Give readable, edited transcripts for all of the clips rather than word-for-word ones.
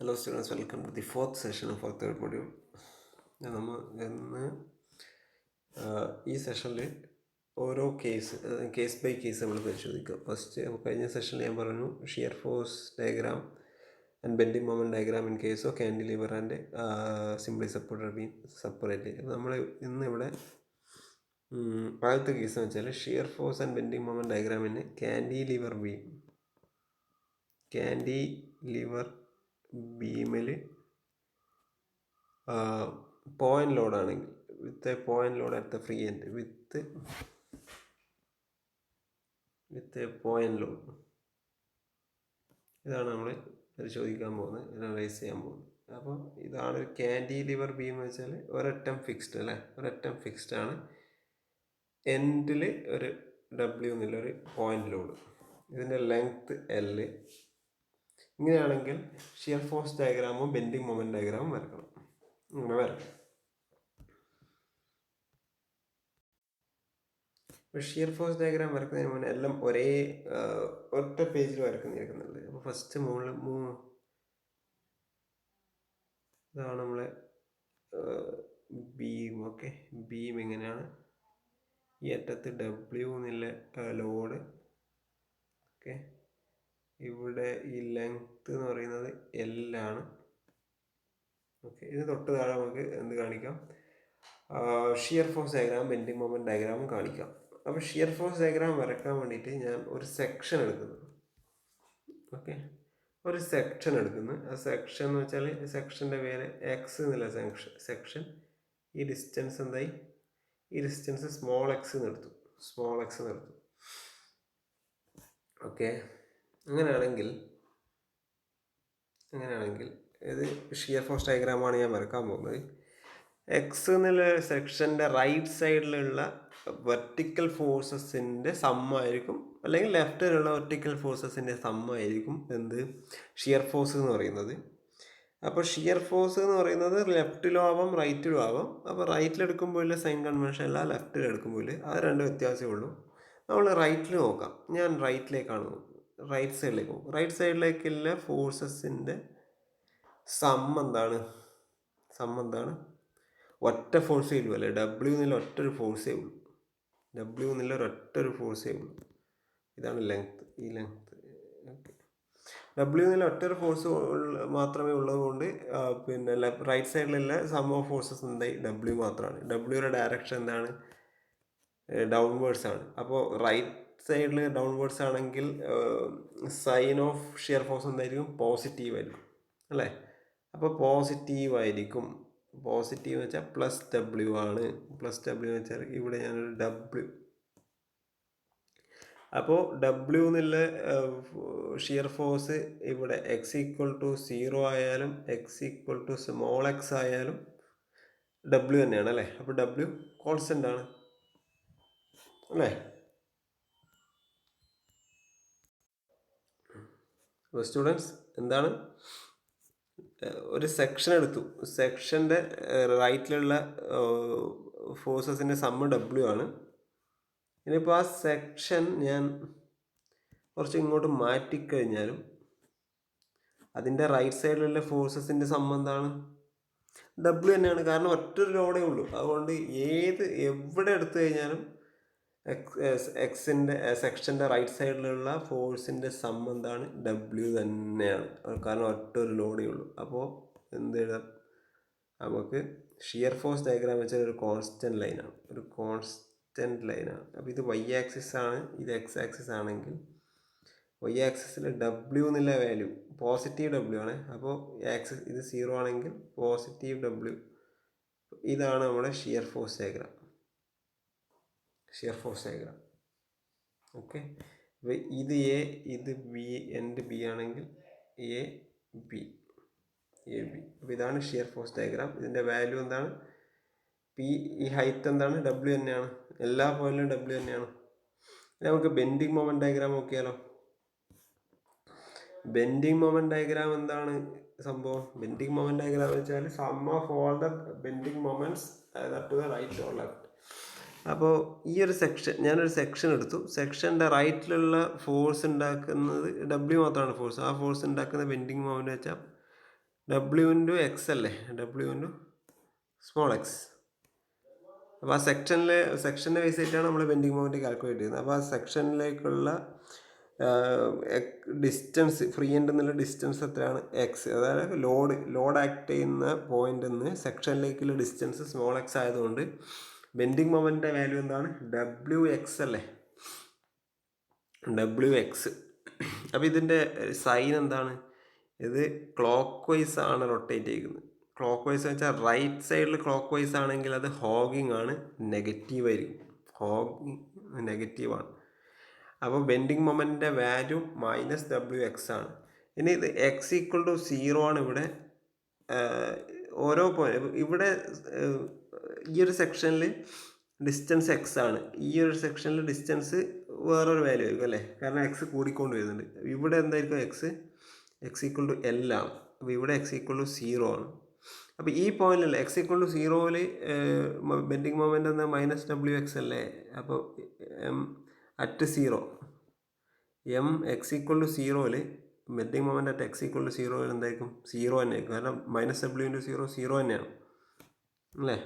Hello students, welcome to the fourth session of our third module. നമ്മൾ ഇന്ന് ഈ സെഷനിൽ ഓരോ കേസ് ബൈ കേസ് നമ്മൾ പരിശോധിക്കുക. ഫസ്റ്റ് കഴിഞ്ഞ സെഷനിൽ ഞാൻ പറഞ്ഞു shear force diagram and bending moment diagram in case of cantilever and simply supported beam separately. നമ്മൾ ഇന്നിവിടെ ആദ്യത്തെ കേസ് എന്ന് വെച്ചാൽ shear force and bending moment ഡയഗ്രാമിന് കാൻഡിലിവർ ബീമിൽ പോയിന്റ് ലോഡാണെങ്കിൽ with a point load at the free end with a point load, ഇതാണ് നമ്മൾ പരിശോധിക്കാൻ പോകുന്നത്, അനലൈസ് ചെയ്യാൻ പോകുന്നത്. അപ്പോൾ ഇതാണ് ഒരു കാൻഡിലിവർ ബീം എന്ന് വെച്ചാൽ ഒരറ്റം ഫിക്സ്ഡ് അല്ലേ, ഒരറ്റം ഫിക്സ്ഡ് ആണ്. എൻഡിൽ ഒരു ഡബ്ല്യു എന്നുള്ളൊരു പോയിന്റ് ലോഡ്, ഇതിൻ്റെ ലെങ്ത് L. ഇങ്ങനെയാണെങ്കിൽ ഷിയർ ഫോഴ്സ് ഡയഗ്രാമും ബെൻഡിങ് മൊമെൻറ്റ് ഡയഗ്രാമും വരക്കണം. ഇങ്ങനെ വരക്കണം. ഇപ്പോൾ ഷിയർ ഫോഴ്സ് ഡയഗ്രാം വരക്കുന്നതിന് മുന്നേ എല്ലാം ഒറ്റ പേജിൽ വരക്കുന്നുണ്ട്. അപ്പോൾ ഫസ്റ്റ് മുകളിൽ ഇതാണ് നമ്മളെ ബീം. ഓക്കെ, ബീം ഇങ്ങനെയാണ്. ഈ അറ്റത്ത് ഡബ്ല്യു എന്നുള്ള ലോഡ്. ഓക്കെ, ഇവിടെ ഈ ലെങ്ത് എന്ന് പറയുന്നത് L ആണ്. ഓക്കെ, ഇത് തൊട്ട് താഴെ നമുക്ക് എന്ത് കാണിക്കാം, shear force diagram bending moment ഡയഗ്രാമും കാണിക്കാം. അപ്പോൾ ഷിയർ ഫോഴ്സ് ഡയഗ്രാം വരക്കാൻ വേണ്ടിയിട്ട് ഞാൻ ഒരു സെക്ഷൻ എടുക്കുന്നു. ഓക്കെ, ഒരു സെക്ഷൻ എടുക്കുന്നു. ആ സെക്ഷൻ എന്ന് വെച്ചാൽ സെക്ഷൻ്റെ പേര് എക്സ് എന്നുള്ള സെക്ഷൻ. ഈ ഡിസ്റ്റൻസ് എന്തായി, ഈ ഡിസ്റ്റൻസ് സ്മോൾ എക്സ് നിർത്തും. ഓക്കെ, അങ്ങനെയാണെങ്കിൽ ഇത് ഷിയർ ഫോഴ്സ് ഡയഗ്രാമാണ് ഞാൻ വരക്കാൻ പോകുന്നത്. എക്സ് എന്നുള്ള സെക്ഷൻ്റെ റൈറ്റ് സൈഡിലുള്ള വെർട്ടിക്കൽ ഫോഴ്സസിൻ്റെ സമ്മായിരിക്കും, അല്ലെങ്കിൽ ലെഫ്റ്റിലുള്ള വെർട്ടിക്കൽ ഫോഴ്സസിൻ്റെ സമ്മായിരിക്കും എന്ത്, ഷിയർ ഫോഴ്സ് എന്ന് പറയുന്നത്. അപ്പോൾ ഷിയർ ഫോഴ്സ് എന്ന് പറയുന്നത് ലെഫ്റ്റിലും ആവാം റൈറ്റിലും ആവാം. അപ്പോൾ റൈറ്റിലെടുക്കുമ്പോൾ സൈൻ കൺവെൻഷൻ അല്ല, ലെഫ്റ്റിലെടുക്കുമ്പോൾ അത് രണ്ട് വ്യത്യാസമേ ഉള്ളൂ. നമ്മൾ റൈറ്റിൽ നോക്കാം. ഞാൻ റൈറ്റിലേക്കാണ്, റൈറ്റ് സൈഡിലേക്ക് പോകും. റൈറ്റ് സൈഡിലേക്കുള്ള ഫോഴ്സസിൻ്റെ സം എന്താണ്, ഒറ്റ ഫോഴ്സേ ഉള്ളൂ അല്ലേ, ഡബ്ല്യു എന്നുള്ള ഒറ്റൊരു ഫോഴ്സേ ഉള്ളൂ. ഇതാണ് ലെങ്ത്, ഈ ലെങ്ത്. ഓക്കെ, ഡബ്ല്യു എന്നുള്ള ഒറ്റൊരു ഫോഴ്സ് മാത്രമേ ഉള്ളതുകൊണ്ട് പിന്നെ റൈറ്റ് സൈഡിലുള്ള സം ഓഫ് ഫോഴ്സസ് എന്തായി, ഡബ്ല്യു മാത്രമാണ്. ഡബ്ല്യൂയുടെ ഡയറക്ഷൻ എന്താണ്, ഡൗൺവേർഡ്സ് ആണ്. അപ്പോൾ റൈറ്റ് സൈഡിൽ ഡൗൺവേർഡ്സ് ആണെങ്കിൽ സൈൻ ഓഫ് ഷിയർ ഫോഴ്സ് എന്തായിരിക്കും, പോസിറ്റീവ് ആയിരിക്കും അല്ലേ. അപ്പോൾ പോസിറ്റീവ് എന്ന് വെച്ചാൽ പ്ലസ് ഡബ്ല്യു ആണ്. എന്ന് വെച്ചാൽ ഇവിടെ ഞാനൊരു ഡബ്ല്യു. അപ്പോൾ ഡബ്ല്യു എന്നുള്ള ഷിയർ ഫോഴ്സ് ഇവിടെ x=0 ആയാലും x=സ്മോൾ എക്സ് ആയാലും ഡബ്ല്യു തന്നെയാണ് അല്ലേ. അപ്പോൾ ഡബ്ല്യു കോൺസ്റ്റൻ്റ് ആണ് അല്ലേ. അപ്പോൾ സ്റ്റുഡൻസ് എന്താണ്, ഒരു സെക്ഷൻ എടുത്തു. സെക്ഷൻ്റെ റൈറ്റിലുള്ള ഫോഴ്സസിൻ്റെ സമ്മ് ഡബ്ല്യു ആണ്. ഇനിയിപ്പോൾ ആ സെക്ഷൻ ഞാൻ കുറച്ച് ഇങ്ങോട്ട് മാറ്റിക്കഴിഞ്ഞാലും അതിൻ്റെ റൈറ്റ് സൈഡിലുള്ള ഫോഴ്സസിൻ്റെ സമ്മ് എന്താണ്, ഡബ്ല്യു തന്നെയാണ്. കാരണം ഒറ്റൊരു ലോഡേ ഉള്ളൂ. അതുകൊണ്ട് എവിടെ എടുത്തു കഴിഞ്ഞാലും എക്സിൻ്റെ സെക്ഷൻ്റെ റൈറ്റ് സൈഡിലുള്ള ഫോഴ്സിൻ്റെ സം എന്താണ്, ഡബ്ല്യു തന്നെയാണ്. കാരണം ഒറ്റൊരു ലോഡേ ഉള്ളൂ. അപ്പോൾ എന്ത് എഴുതാം, നമുക്ക് ഷിയർ ഫോഴ്സ് ഡയഗ്രാം വെച്ചാൽ ഒരു കോൺസ്റ്റൻറ്റ് ലൈനാണ്. അപ്പോൾ ഇത് y ആക്സിസ് ആണ്, ഇത് x ആക്സിസ് ആണെങ്കിൽ y ആക്സിസിൽ ഡബ്ല്യു എന്നുള്ള വാല്യൂ പോസിറ്റീവ് ഡബ്ല്യു ആണ്. അപ്പോൾ ആക്സിസ് ഇത് 0 ആണെങ്കിൽ പോസിറ്റീവ് ഡബ്ല്യു. ഇതാണ് നമ്മുടെ ഷിയർ ഫോഴ്സ് ഡയഗ്രാം. ഓക്കെ, അപ്പോൾ ഇത് A, ഇത് B, എൻഡ് B ആണെങ്കിൽ A B. അപ്പോൾ ഇതാണ് ഷിയർ ഫോഴ്സ് ഡയഗ്രാം. ഇതിൻ്റെ വാല്യൂ എന്താണ്, P. ഈ ഹൈറ്റ് എന്താണ്, ഡബ്ല്യു തന്നെയാണ്. എല്ലാ പോയിന്റിലും ഡബ്ല്യു തന്നെയാണ്. നമുക്ക് ബെൻഡിങ് മൊമെൻറ്റ് ഡയഗ്രാം നോക്കിയാലോ. ബെൻഡിങ് മൊമെൻറ്റ് ഡയഗ്രാം എന്താണ് സംഭവം, ബെൻഡിങ് മൊമെൻറ്റ് ഡയഗ്രാം വെച്ചാൽ sum of all the bending moments to the right or left. അപ്പോൾ ഈ ഒരു ഞാനൊരു സെക്ഷൻ എടുത്തു. സെക്ഷൻ്റെ റൈറ്റിലുള്ള ഫോഴ്സ് ഉണ്ടാക്കുന്നത് ഡബ്ല്യു മാത്രമാണ് ഫോഴ്സ്. ആ ഫോഴ്സ് ഉണ്ടാക്കുന്ന ബെൻഡിങ് മൊമെൻറ്റ് വെച്ചാൽ ഡബ്ല്യു ഇൻറ്റു എക്സ് അല്ലേ, ഡബ്ല്യു ഇൻറ്റു സ്മോൾ എക്സ്. അപ്പോൾ ആ സെക്ഷൻ്റെ ബേസ് ആയിട്ടാണ് നമ്മൾ ബെൻഡിങ് മൊമെൻറ്റ് കാൽക്കുലേറ്റ് ചെയ്യുന്നത്. അപ്പോൾ ആ സെക്ഷനിലേക്കുള്ള ഡിസ്റ്റൻസ്, ഫ്രീ എൻഡ് എന്നുള്ള ഡിസ്റ്റൻസ് എത്രയാണ്, എക്സ്. അതായത് ലോഡ് ആക്ട് ചെയ്യുന്ന പോയിന്റിൽ നിന്ന് സെക്ഷനിലേക്കുള്ള ഡിസ്റ്റൻസ് സ്മോൾ എക്സ് ആയതുകൊണ്ട് ബെൻഡിങ് മൊമെൻറ്റിൻ്റെ വാല്യൂ എന്താണ്, ഡബ്ല്യു എക്സ് അല്ലേ, ഡബ്ല്യു എക്സ്. അപ്പോൾ ഇതിൻ്റെ സൈൻ എന്താണ്, ഇത് ക്ലോക്ക് വൈസ് ആണ് റൊട്ടേറ്റ് ചെയ്യുന്നത്. ക്ലോക്ക് വൈസ് എന്ന് വെച്ചാൽ റൈറ്റ് സൈഡിൽ ക്ലോക്ക് വൈസ് ആണെങ്കിൽ അത് ഹോഗിങ് ആണ്, നെഗറ്റീവായിരിക്കും. ഹോഗിങ് നെഗറ്റീവാണ്. അപ്പോൾ ബെൻഡിങ് മൊമെൻറ്റിൻ്റെ വാല്യൂ മൈനസ് ഡബ്ല്യു എക്സ് ആണ്. ഇനി ഇത് എക്സ് ഈക്വൽ ടു 0 ആണ് ഇവിടെ. ഓരോ പോയിന്റ് ഇവിടെ ഈ ഒരു സെക്ഷനിൽ ഡിസ്റ്റൻസ് എക്സ് ആണ്, ഈ ഒരു സെക്ഷനിൽ ഡിസ്റ്റൻസ് വേറൊരു വാല്യൂ ആയിരിക്കും അല്ലേ, കാരണം എക്സ് കൂടിക്കൊണ്ട് വരുന്നുണ്ട്. ഇവിടെ എന്തായിരിക്കും, എക്സ് ഈക്വൽ ടു എൽ ആണ്. അപ്പോൾ ഇവിടെ എക്സ് ഈക്വൽ ടു 0 ആണ്. അപ്പോൾ ഈ പോയിന്റിൽ എക്സ് ഈക്വൽ ടു 0ൽ ബെൻഡിങ് മൊമെൻ്റ് എന്നാൽ മൈനസ് ഡബ്ല്യു എക്സ് അല്ലേ. അപ്പോൾ at 0 M X equal to 0ൽ bending moment at X equal to 0ൽ എന്തായിരിക്കും, 0 തന്നെയായിരിക്കും. കാരണം മൈനസ് ഡബ്ല്യു ഇൻറ്റു 0 തന്നെയാണ് അല്ലേ.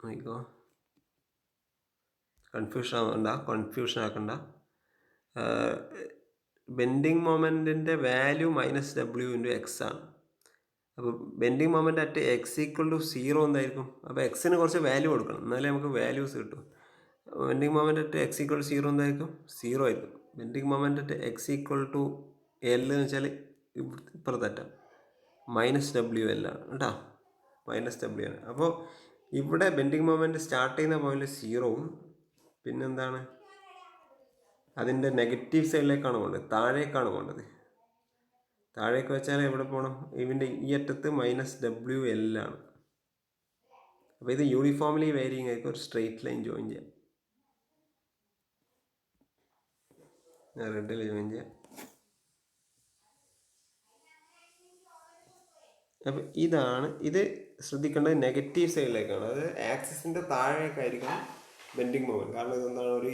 ആയിക്കോ, കൺഫ്യൂഷൻ ആക്കണ്ട. ബെൻഡിങ് മൊമെൻറ്റിൻ്റെ value minus W into X ആണ്. അപ്പോൾ bending moment at X equal to 0 എന്തായിരിക്കും, അപ്പോൾ എക്സിന് കുറച്ച് വാല്യൂ കൊടുക്കണം, എന്നാലേ നമുക്ക് വാല്യൂസ് കിട്ടും. Bending moment at X equal to 0 എന്തായിരിക്കും, 0 ആയിരിക്കും. Bending moment at X equal to L എന്ന് വെച്ചാൽ ഇപ്പുറത്തറ്റം മൈനസ് ഡബ്ല്യു എൽ ആണ് കേട്ടോ, മൈനസ് ഡബ്ല്യു ആണ്. അപ്പോൾ ഇവിടെ ബെൻഡിങ് മൊമെൻറ്റ് സ്റ്റാർട്ട് ചെയ്യുന്ന പോയിന്റ് 0വും പിന്നെന്താണ് അതിൻ്റെ നെഗറ്റീവ് സൈഡിലേക്കാണ് പോകേണ്ടത്, താഴേക്കാണ് പോകേണ്ടത്. താഴേക്ക് വെച്ചാൽ എവിടെ പോകണം, ഇതിൻ്റെ ഈ അറ്റത്ത് മൈനസ് ഡബ്ല്യു എൽ ആണ്. അപ്പോൾ ഇത് യൂണിഫോംലി വേരിയിങ് ആയിരിക്കും. ഒരു സ്ട്രെയിറ്റ് ലൈൻ ജോയിൻ ചെയ്യാം, റെഡിൽ ജോയിൻ ചെയ്യാം. അപ്പം ഇത് ശ്രദ്ധിക്കേണ്ടത് നെഗറ്റീവ് സൈഡിലേക്കാണ്, അത് ആക്സിസിൻ്റെ താഴേക്കായിരിക്കും ബെൻഡിങ് മൊമെൻറ്റ്. കാരണം ഇതെന്താണ്, ഒരു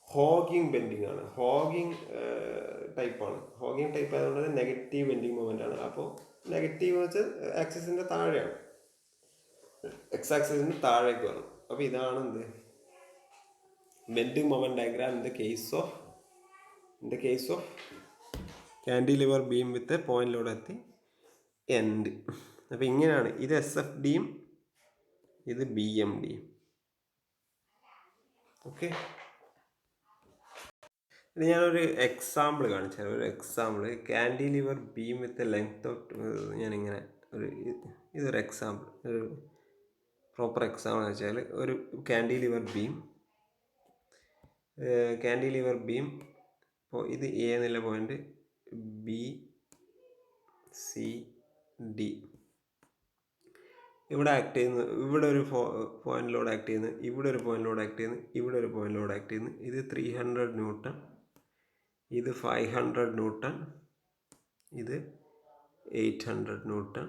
ഹോഗിങ് ബെൻഡിങ് ആണ്, ഹോഗിങ് ടൈപ്പാണ്. ഹോഗിങ് ടൈപ്പ് ആയതുകൊണ്ട് നെഗറ്റീവ് ബെൻഡിങ് മൊമെൻ്റ് ആണ്. അപ്പോൾ നെഗറ്റീവ് എന്ന് വെച്ചാൽ ആക്സിസിൻ്റെ താഴെയാണ്, എക്സ് ആക്സിസിന് താഴേക്ക് വരണം. അപ്പോൾ ഇതാണ് എന്ത് bending moment diagram in the case of cantilever beam with point load at the end. അപ്പോൾ ഇങ്ങനെയാണ്. ഇത് എസ് എഫ് ഡിയും ഇത് ബി എം ഡിയും. ഓക്കെ, ഇത് ഞാനൊരു എക്സാമ്പിൾ കാണിച്ചു തരാം. ഒരു example cantilever beam with length of, ഞാനിങ്ങനെ ഇതൊരു എക്സാമ്പിൾ, ഒരു പ്രോപ്പർ എക്സാമ്പിൾ എന്ന് വെച്ചാൽ ഒരു കാൻഡിലിവർ ബീം. അപ്പോൾ ഇത് എ എന്നുള്ള പോയിന്റ്, ബി സി ഡി ഇവിടെ ആക്ട് ചെയ്യുന്നു. ഇവിടെ ഒരു പോയിന്റ് ലോഡ് ആക്ട് ചെയ്യുന്നു, ഇവിടെ ഒരു പോയിന്റ് ലോഡ് ആക്ട് ചെയ്യുന്നു, ഇവിടെ ഒരു പോയിന്റ് ലോഡ് ആക്ട് ചെയ്യുന്നു. ഇത് 300 ന്യൂട്ടൺ, ഇത് 500 ന്യൂട്ടൺ, ഇത് 800 ന്യൂട്ടൺ.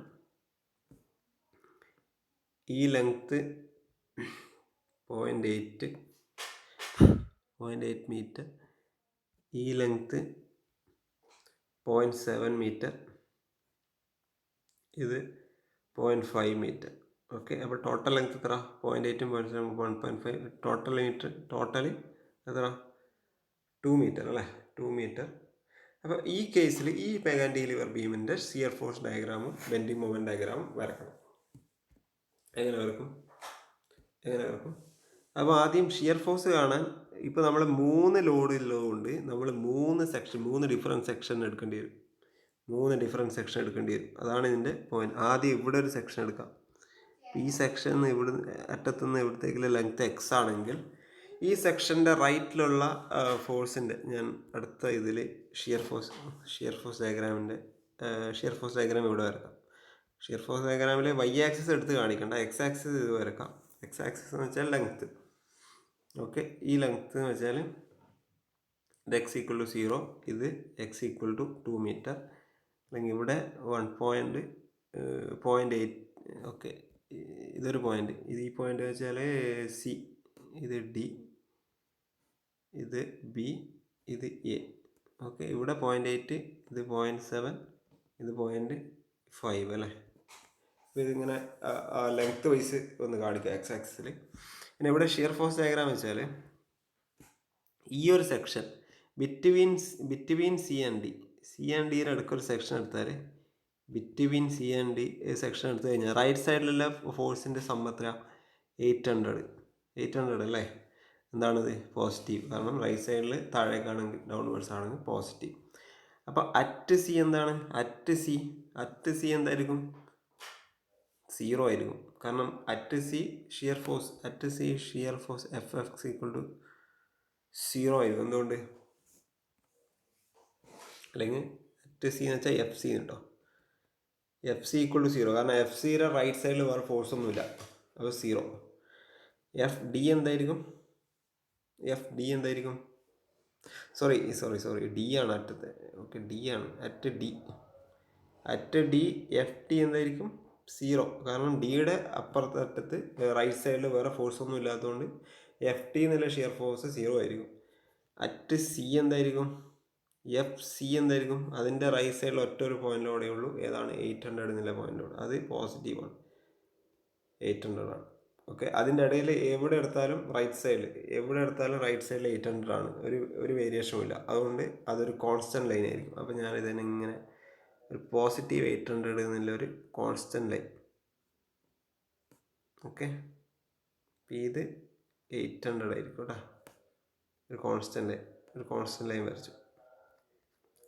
ഈ ലെങ്ത്ത് 0.8 മീറ്റർ, ഈ ലെങ്ത്ത് 0.7 മീറ്റർ, ഇത് 0.5 മീറ്റർ. ഓക്കെ, അപ്പോൾ ടോട്ടൽ ലെങ്ത്ത് എത്ര, 0.8ഉം 0.7 1.5, ടോട്ടൽ എത്ര 2 മീറ്റർ അല്ലേ, 2 മീറ്റർ. അപ്പോൾ ഈ കേസിൽ ഈ കാൻഡിലിവർ ബീമിൻ്റെ ഷിയർ ഫോഴ്സ് ഡയഗ്രാമും ബെൻഡിങ് മൊമെൻറ്റ് ഡയഗ്രാമും വരക്കണം. എങ്ങനെ വരക്കും? അപ്പോൾ ആദ്യം ഷിയർ ഫോഴ്സ് കാണാൻ ഇപ്പോൾ നമ്മൾ 3 ലോഡ് ഉള്ളതുകൊണ്ട് നമ്മൾ 3 ഡിഫറെൻറ്റ് സെക്ഷൻ എടുക്കേണ്ടി വരും. അതാണ് ഇതിൻ്റെ പോയിന്റ്. ആദ്യം ഇവിടെ ഒരു സെക്ഷൻ എടുക്കാം. ഈ സെക്ഷൻ ഇവിടെ അറ്റത്തുനിന്ന് ഇവിടത്തേക്കുള്ള ലെങ്ത് എക്സ് ആണെങ്കിൽ ഈ സെക്ഷൻ്റെ റൈറ്റിലുള്ള ഫോഴ്സിൻ്റെ ഞാൻ അടുത്ത ഇതിൽ ഷിയർ ഫോഴ്സ് ഡയഗ്രാം ഇവിടെ വരക്കാം. ഷിയർ ഫോഴ്സ് ഡയഗ്രാമിൽ വൈ ആക്സിസ് എടുത്ത് കാണിക്കണ്ട, എക്സ് ആക്സിസ് ഇത് വരക്കാം. എക്സ് ആക്സിസ് എന്ന് വെച്ചാൽ ലെങ്ത്ത്. ഓക്കെ, ഈ ലെങ്ത്ത് എന്ന് വെച്ചാൽ ഇത് എക്സ് ഈക്വൽ ടു 0, ഇത് എക്സ് ഈക്വൽ ടു 2 മീറ്റർ, അല്ലെങ്കിൽ ഇവിടെ 1.8. ഓക്കെ, ഇതൊരു പോയിന്റ്, ഇത് ഈ പോയിന്റ് വെച്ചാൽ സി, ഇത് ഡി, ഇത് ബി, ഇത് എ. ഓക്കെ, ഇവിടെ 0.8, ഇത് 0.7, ഇത് 0.5 അല്ലേ. അപ്പോൾ ഇതിങ്ങനെ ലെങ്ത് വൈസ് ഒന്ന് കാണിക്കുക എക്സ് ആക്സിൽ. പിന്നെ ഇവിടെ ഷിയർ ഫോഴ്സ് ഡയഗ്രാം വെച്ചാൽ ഈ ഒരു സെക്ഷൻ ബിറ്റ്വീൻ സി ആൻഡ് ഡിയുടെ അടുക്കൊരു സെക്ഷൻ എടുത്താൽ between C and D section എടുത്തു കഴിഞ്ഞാൽ റൈറ്റ് സൈഡിലുള്ള ഫോഴ്സിൻ്റെ സം എത്ര? 800 അല്ലേ. എന്താണിത്? പോസിറ്റീവ്. കാരണം റൈറ്റ് സൈഡിൽ താഴേക്കാണെങ്കിൽ ഡൗൺവേർഡ്സ് ആണെങ്കിൽ പോസിറ്റീവ്. അപ്പോൾ അറ്റ് സി എന്താണ്? അറ്റ് സി എന്തായിരിക്കും? 0 ആയിരിക്കും. കാരണം at C shear force FX = 0 ആയിരിക്കും. എന്തുകൊണ്ട്? അല്ലെങ്കിൽ അറ്റ് സി എന്ന് വെച്ചാൽ FC കേട്ടോ. FC = 0. കാരണം FCയുടെ റൈറ്റ് സൈഡിൽ വേറെ ഫോഴ്സ് ഒന്നുമില്ല, അപ്പോൾ 0. FD എന്തായിരിക്കും? സോറി ഡി ആണ് അറ്റത്ത്. ഓക്കെ, ഡി ആണ് അറ്റ് ഡി. FD എന്തായിരിക്കും? 0. കാരണം ഡിയുടെ അപ്പുറത്തെ അറ്റത്ത് റൈറ്റ് സൈഡിൽ വേറെ ഫോഴ്സ് ഒന്നും ഇല്ലാത്തതുകൊണ്ട് FD എന്നുള്ള ഷിയർ ഫോഴ്സ് 0 ആയിരിക്കും. അറ്റ് സി എന്തായിരിക്കും? FC എന്തായിരിക്കും? അതിൻ്റെ റൈറ്റ് സൈഡിൽ ഒറ്റ ഒരു പോയിന്റിലൂടെ ഉള്ളൂ. ഏതാണ്? 800 എന്നുള്ള പോയിന്റിലൂടെ. അത് പോസിറ്റീവാണ്, 800 ആണ്. ഓക്കെ, അതിൻ്റെ ഇടയിൽ എവിടെ എടുത്താലും റൈറ്റ് സൈഡിൽ 800 ആണ്. ഒരു വേരിയേഷനും ഇല്ല. അതുകൊണ്ട് അതൊരു കോൺസ്റ്റൻറ്റ് ലൈൻ ആയിരിക്കും. അപ്പോൾ ഞാനിതിനെ ഇങ്ങനെ ഒരു പോസിറ്റീവ് 800 എന്നുള്ളൊരു കോൺസ്റ്റൻറ്റ് ലൈൻ. ഓക്കെ, ഇത് 800 ആയിരിക്കും കേട്ടോ. ഒരു കോൺസ്റ്റൻറ്റ് ലൈൻ വരച്ചു.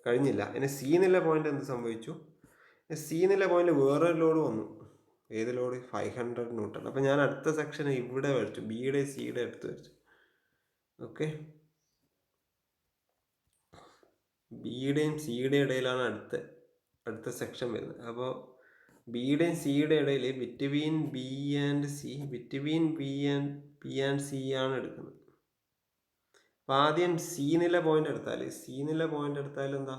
കഴിഞ്ഞില്ല. ഇനി സി എന്നുള്ള പോയിന്റ് എന്ത് സംഭവിച്ചു? സി എന്നുള്ള പോയിന്റ് വേറൊരു ലോഡ് വന്നു. ഏത് ലോഡ്? 500 ന്യൂട്ടൺ. അപ്പോൾ ഞാൻ അടുത്ത സെക്ഷൻ ഇവിടെ വരച്ചു, ബിയുടെ സിയുടെ അടുത്ത് വരച്ചു. ഓക്കെ, ബിയുടെയും സിയുടെ ഇടയിലാണ് അടുത്ത സെക്ഷൻ വരുന്നത്. അപ്പോൾ ബിയുടെയും സിയുടെ ഇടയിൽ ബിറ്റ്വീൻ ബി ആൻഡ് സി ആണ് എടുക്കുന്നത്. അപ്പോൾ ആദ്യം സി എന്നുള്ള പോയിന്റ് എടുത്താൽ എന്താ?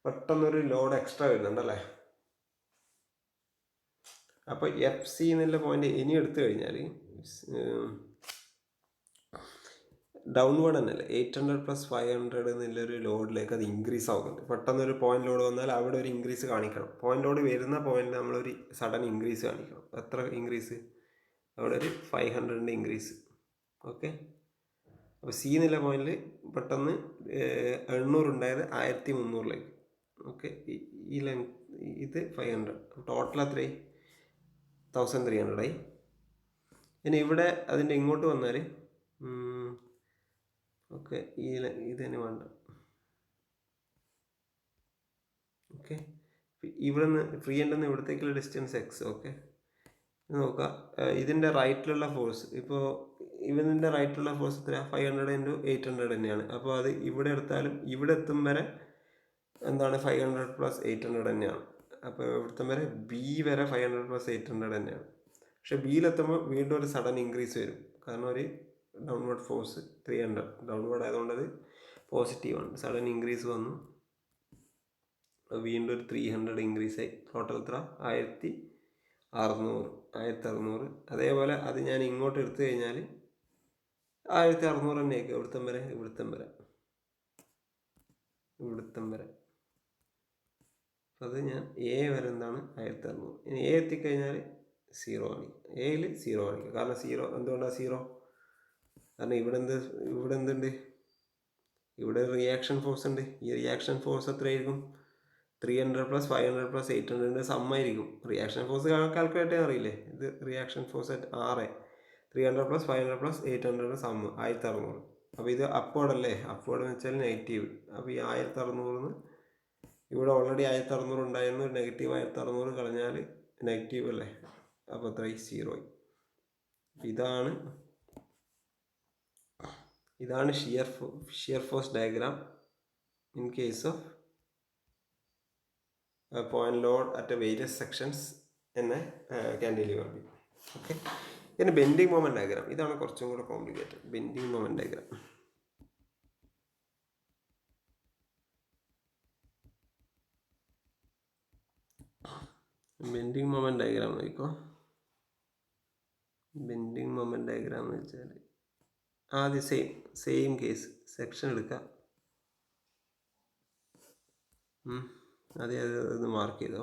പെട്ടെന്നൊരു ലോഡ് എക്സ്ട്രാ വരുന്നുണ്ടല്ലേ. അപ്പോൾ FC എന്നുള്ള പോയിന്റ് ഇനി എടുത്തു കഴിഞ്ഞാൽ ഡൗൺവേർഡ് തന്നെയല്ലേ. 800 + 500 എന്നുള്ളൊരു ലോഡിലേക്ക് അത് ഇൻക്രീസ് ആവുന്നുണ്ട്. പെട്ടെന്നൊരു പോയിന്റ് ലോഡ് വന്നാൽ അവിടെ ഒരു ഇൻക്രീസ് കാണിക്കണം. പോയിന്റ് ലോഡ് വരുന്ന പോയിന്റിൽ നമ്മളൊരു സഡൻ ഇൻക്രീസ് കാണിക്കണം. എത്ര ഇൻക്രീസ്? അവിടെ ഒരു 500 ഇൻക്രീസ്. ഓക്കെ, അപ്പോൾ സി എന്നുള്ള പോയിന്റിൽ പെട്ടെന്ന് 800 ഉണ്ടായത് 1300. ഓക്കെ, ഈ ലെങ്ത് ഇത് 500, ടോട്ടൽ അത്രയായി? 1300 ആയി. ഇനി ഇവിടെ അതിൻ്റെ ഇങ്ങോട്ട് വന്നാൽ ഓക്കെ, ഇത് തന്നെ വേണ്ട. ഓക്കെ, ഇവിടെ നിന്ന് ഫ്രീ ഉണ്ടെന്ന് ഇവിടത്തേക്കുള്ള ഡിസ്റ്റൻസ് X. ഓക്കെ, നോക്കുക, ഇതിൻ്റെ റൈറ്റിലുള്ള ഫോഴ്സ് ഇപ്പോൾ ഇതിൻ്റെ റൈറ്റിലുള്ള ഫോഴ്സ് എത്ര? 500 × 800 തന്നെയാണ്. അപ്പോൾ അത് ഇവിടെ എടുത്താലും ഇവിടെ എത്തും വരെ എന്താണ്? 500 + 800 തന്നെയാണ്. അപ്പോൾ ഇവിടുത്തെ വരെ ബി വരെ 500 + 800 തന്നെയാണ്. പക്ഷെ ബിയിലെത്തുമ്പോൾ വീണ്ടും ഒരു സഡൻ ഇൻക്രീസ് വരും. കാരണം ഒരു ഡൗൺവേർഡ് ഫോഴ്സ് 300 ഡൗൺവേർഡ് ആയതുകൊണ്ട് അത് പോസിറ്റീവാണ്. സഡൻ ഇൻക്രീസ് വന്നു, വീണ്ടും ഒരു 300 ഇൻക്രീസ് ആയി. ടോട്ടൽ എത്ര? 1600. അതേപോലെ അത് ഞാൻ ഇങ്ങോട്ട് എടുത്തു കഴിഞ്ഞാൽ 1600 തന്നെയായിരിക്കും ഇവിടുത്തം വരെ. അത് ഞാൻ എ വരെ എന്താണ്? 1600. ഇനി എ എത്തിക്കഴിഞ്ഞാൽ 0 ആണ്. എയിൽ 0 കാണിക്കുക. കാരണം 0 എന്തുകൊണ്ടാണ് 0? കാരണം ഇവിടെ എന്തുണ്ട്? ഇവിടെ റിയാക്ഷൻ ഫോഴ്സ് ഉണ്ട്. ഈ റിയാക്ഷൻ ഫോഴ്സ് എത്രയായിരിക്കും? 300 + 500 + 800 സമ്മായിരിക്കും. റിയാക്ഷൻ ഫോഴ്സ് കാൽക്കുലേറ്റ് ചെയ്യാൻ അറിയില്ലേ? ഇത് റിയാക്ഷൻ ഫോഴ്സ് അറ്റ് 300 + 500 + 800 സമ്മ് 1600. അപ്പോൾ ഇത് അപ്വേർഡ് അല്ലേ? അപ്വേർഡ് എന്ന് വെച്ചാൽ നെഗറ്റീവ്. അപ്പോൾ ഈ 1600 ഇവിടെ ഓൾറെഡി 1600 ഉണ്ടായിരുന്നു. നെഗറ്റീവ് 1600 കളഞ്ഞാൽ നെഗറ്റീവ് അല്ലേ. അപ്പോൾ എത്രയായി? 0 ആയി. ഇതാണ് shear force diagram in case of point load at various sections എന്ന കാൻഡിലിവർ ബീം. ഓക്കെ, പിന്നെ ബെൻഡിങ് മൊമെന്റ് ഡയഗ്രാം. ഇതാണ് കുറച്ചും കൂടെ complicated. Bending moment diagram. Bending moment diagram നോക്കിക്കോ. ബെൻഡിങ് മൊമെന്റ് ഡയഗ്രാം എന്ന് വെച്ചാൽ ആദ്യം സെയിം കേസ് സെക്ഷൻ എടുക്കുക. അത് മാർക്ക് ചെയ്തോ.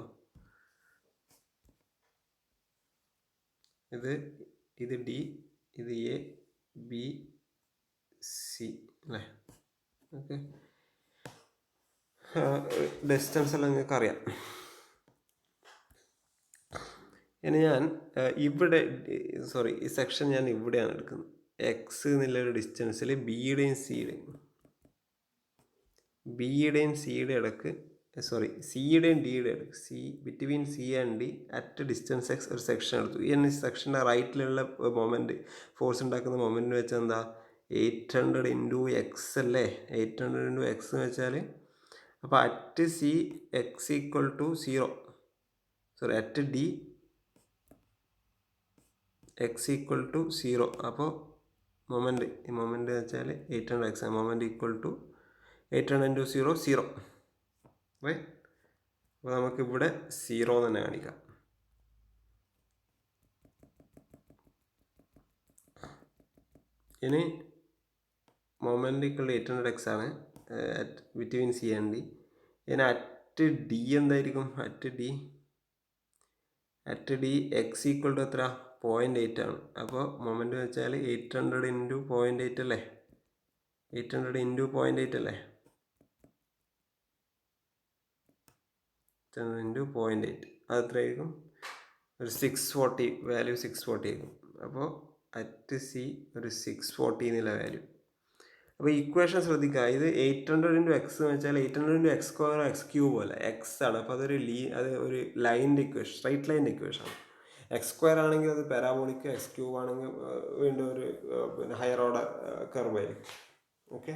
ഇത് ഡി, ഇത് എ, ബി, സി അല്ലേ? ഓക്കെ, ഡിസ്റ്റൻസ് എല്ലാം നിങ്ങൾക്ക് അറിയാം. ഇനി ഞാൻ ഇവിടെ ഈ സെക്ഷൻ ഞാൻ ഇവിടെയാണ് എടുക്കുന്നത്. എക്സ് എന്നുള്ളൊരു ഡിസ്റ്റൻസിൽ ബിയുടെയും സിയുടെ ഇടക്ക് സിയുടെയും ഡിയുടെ ഇടക്ക്, between C and D at distance X ഒരു സെക്ഷൻ എടുത്തു. ഈ സെക്ഷൻ്റെ റൈറ്റിലുള്ള മൊമെൻറ്റ്, ഫോഴ്സ് ഉണ്ടാക്കുന്ന മൊമെൻറ്റ് വെച്ചാൽ എന്താ, 800 ഇൻറ്റു എക്സ് അല്ലേ? 800 ഇൻറ്റു എക്സ് എന്ന് വെച്ചാൽ, അപ്പോൾ at C X equal to 0, at D X equal to 0. അപ്പോൾ മൊമെൻറ്റ് വെച്ചാൽ 800 X, moment equal to 800 into 0 right. അപ്പോൾ നമുക്കിവിടെ 0 തന്നെ കാണിക്കാം. ഇനി മൊമെൻറ്റ് ഈക്വൽ 800 എക്സ് ആണ് ബിറ്റ്വീൻ സി ആൻഡ് ഡി. ഇനി അറ്റ് ഡി എന്തായിരിക്കും? At D X equal to എത്ര? 0.8 ആണ്. അപ്പോൾ മൊമെൻറ്റ് വെച്ചാൽ 800 ഇൻറ്റു 0.8 അല്ലേ? 800 ഇൻറ്റു 0.8 അല്ലേ? 800 ഇൻറ്റു 0.8 അത് എത്രയായിരിക്കും? ഒരു 640, വാല്യൂ 640 ആയിരിക്കും. അപ്പോൾ അറ്റ് സി ഒരു 640 എന്നുള്ള വാല്യൂ. അപ്പോൾ ഇക്വേഷൻ ശ്രദ്ധിക്കുക, ഇത് 800 ഇൻറ്റു എക്സ് എന്ന് വെച്ചാൽ 800 into X square X cube അല്ല, എക്സ് ആണ്. അപ്പോൾ അത് ഒരു ലൈനിൻ്റെ ഇക്വേഷൻ, സ്ട്രൈറ്റ് ലൈനിൻ്റെ ഇക്വേഷൻ ആണ്. എക്സ് സ്ക്വയർ ആണെങ്കിൽ അത് പാരാബോളിക്, എക്സ് ക്യൂബ് ആണെങ്കിൽ വീണ്ടും ഒരു ഹയർ ഓർഡർ കർവ് ആയിരിക്കും. ഓക്കെ,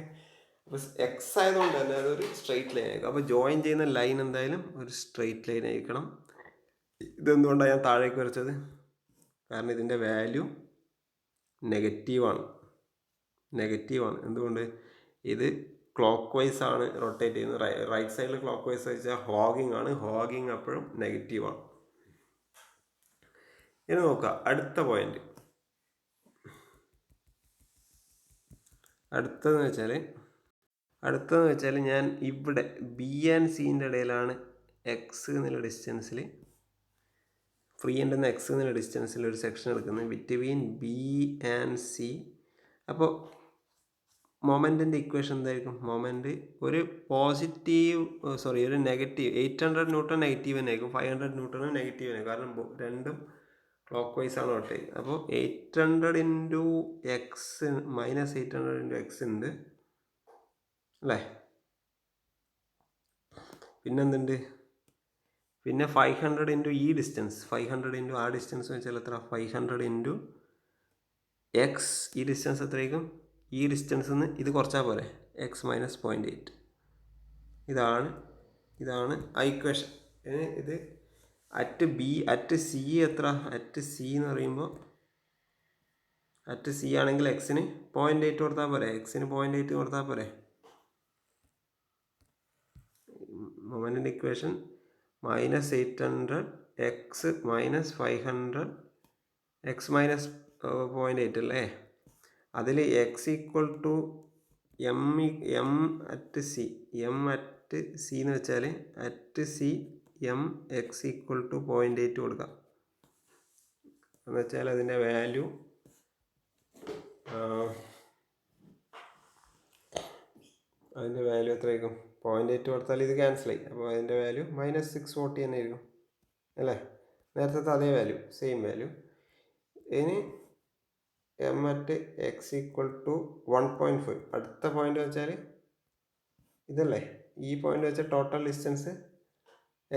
അപ്പോൾ എക്സ് ആയതുകൊണ്ട് തന്നെ അതൊരു സ്ട്രൈറ്റ് ലൈൻ ആയിരിക്കും. അപ്പോൾ ജോയിൻ ചെയ്യുന്ന ലൈൻ എന്തായാലും ഒരു സ്ട്രൈറ്റ് ലൈൻ ആയിരിക്കണം. ഇതെന്തുകൊണ്ടാണ് ഞാൻ താഴേക്ക് വരച്ചത്? കാരണം ഇതിൻ്റെ വാല്യൂ നെഗറ്റീവാണ്. എന്തുകൊണ്ട്? ഇത് ക്ലോക്ക് വൈസ് ആണ് റൊട്ടേറ്റ് ചെയ്യുന്നത്. റൈറ്റ് സൈഡിൽ ക്ലോക്ക് വൈസ് വെച്ചാൽ ഹോഗിങ് ആണ്. ഹോഗിങ് അപ്പോഴും നെഗറ്റീവാണ്. ഇനി നോക്കുക അടുത്ത പോയിന്റ്. അടുത്തതെന്ന് വെച്ചാൽ ഞാൻ ഇവിടെ ബി ആൻഡ് സിൻ്റെ ഇടയിലാണ് എക്സ് എന്നുള്ള ഡിസ്റ്റൻസിൽ, ഫ്രീ എൻഡ് എന്ന എക്സ് എന്നുള്ള ഡിസ്റ്റൻസിൽ ഒരു സെക്ഷൻ എടുക്കുന്നത് ബിറ്റ്വീൻ ബി ആൻഡ് സി. അപ്പോൾ മൊമെൻറ്റിൻ്റെ ഇക്വേഷൻ എന്തായിരിക്കും? മൊമെൻറ്റ് ഒരു ഒരു നെഗറ്റീവ്, 800 ന്യൂട്ടൺ നെഗറ്റീവ് തന്നെ ആയിരിക്കും, 500 ന്യൂട്ടൺ നെഗറ്റീവ് തന്നെ, കാരണം രണ്ടും ക്ലോക്ക് വൈസ് ആണ് റൊട്ടേറ്റ് ചെയ്യുന്നത്. അപ്പോൾ 800 into X minus 800 into X ഉണ്ട് അല്ലേ? പിന്നെന്തുണ്ട്? പിന്നെ 500 ഇൻറ്റു ഈ ഡിസ്റ്റൻസ്, 500 ഇൻറ്റു ആ ഡിസ്റ്റൻസ് വെച്ചാൽ എത്ര? 500 ഇൻറ്റു എക്സ്. ഈ ഡിസ്റ്റൻസ് എത്രയായിരിക്കും? ഈ ഡിസ്റ്റൻസിൽ നിന്ന് ഇത് കുറച്ചാൽ പോരെ, എക്സ് മൈനസ് 0.8. ഇതാണ് ആ ഇക്വേഷൻ. ഇത് അറ്റ് സി എത്ര? അറ്റ് സി എന്ന് പറയുമ്പോൾ അറ്റ് സി ആണെങ്കിൽ എക്സിന് 0.8 കൊടുത്താൽ പോരെ, എക്സിന് 0.8 കൊടുത്താൽ പോരെ. മൊമെൻറ്റിൻ്റെ equation -800 X minus 500 X minus 0.8 അല്ലേ? അതിൽ X equal to M at C എന്ന് വെച്ചാൽ at C M X equal to 0.8 കൊടുക്കാം. എന്ന് വെച്ചാൽ അതിൻ്റെ വാല്യൂ എത്രയായിരിക്കും? 0.8 കൊടുത്താൽ ഇത് ക്യാൻസലായി. അപ്പോൾ അതിൻ്റെ വാല്യൂ -640 തന്നെ ആയിരിക്കും അല്ലേ? നേരത്തെ അതേ വാല്യൂ, സെയിം വാല്യൂ. ഇനി M at X equal to 1.5. അടുത്ത പോയിന്റ് വെച്ചാൽ ഇതല്ലേ? ഈ പോയിന്റ് വെച്ചാൽ ടോട്ടൽ ഡിസ്റ്റൻസ്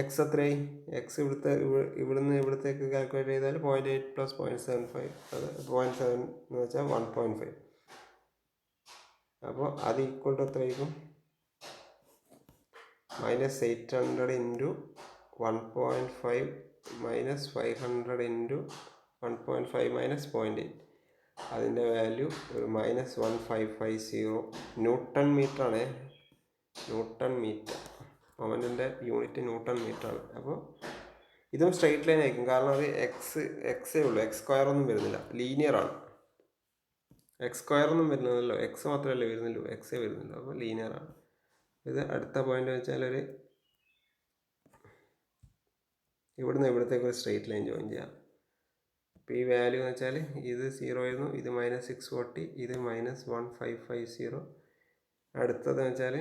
എക്സ് എത്രയായി? എക്സ് ഇവിടുന്ന് ഇവിടത്തേക്ക് കാൽക്കുലേറ്റ് ചെയ്താൽ 0.8 + 0.75, അത് 0.7 എന്ന് വെച്ചാൽ 1.5. അപ്പോൾ അത് ഈക്വൽ ടു എത്രയായിരിക്കും? -800 ഇൻറ്റു 1.5 മൈനസ് 500 ഇൻറ്റു 1.5 മൈനസ് 0.8. അതിൻ്റെ വാല്യൂ ഒരു -1550 ന്യൂട്ടൺ മീറ്റർ ആണ്. ന്യൂട്ടൺ മീറ്റർ, മൊമെൻറ്റിൻ്റെ യൂണിറ്റ് ന്യൂട്ടൺ മീറ്റർ ആണ്. അപ്പോൾ ഇതും സ്ട്രെയിറ്റ് ലൈൻ ആയിരിക്കും, കാരണം അത് എക്സേ ഉള്ളൂ, എക്സ് സ്ക്വയർ ഒന്നും വരുന്നില്ല, ലീനിയർ ആണ്. എക്സ് സ്ക്വയർ ഒന്നും വരുന്നില്ലല്ലോ, എക്സ് മാത്രമല്ലേ വരുന്നുള്ളൂ, എക്സേ വരുന്നില്ല. അപ്പോൾ ലീനിയർ ആണ്. ഇത് അടുത്ത പോയിന്റ് വെച്ചാൽ ഒരു ഇവിടുന്ന് ഇവിടത്തേക്ക് ഒരു സ്ട്രെയിറ്റ് ലൈൻ ജോയിൻ ചെയ്യാം. അപ്പോൾ ഈ വാല്യൂ എന്ന് വെച്ചാൽ ഇത് 0 ആയിരുന്നു, ഇത് -640, ഇത് -1550. അടുത്തതെന്ന് വെച്ചാൽ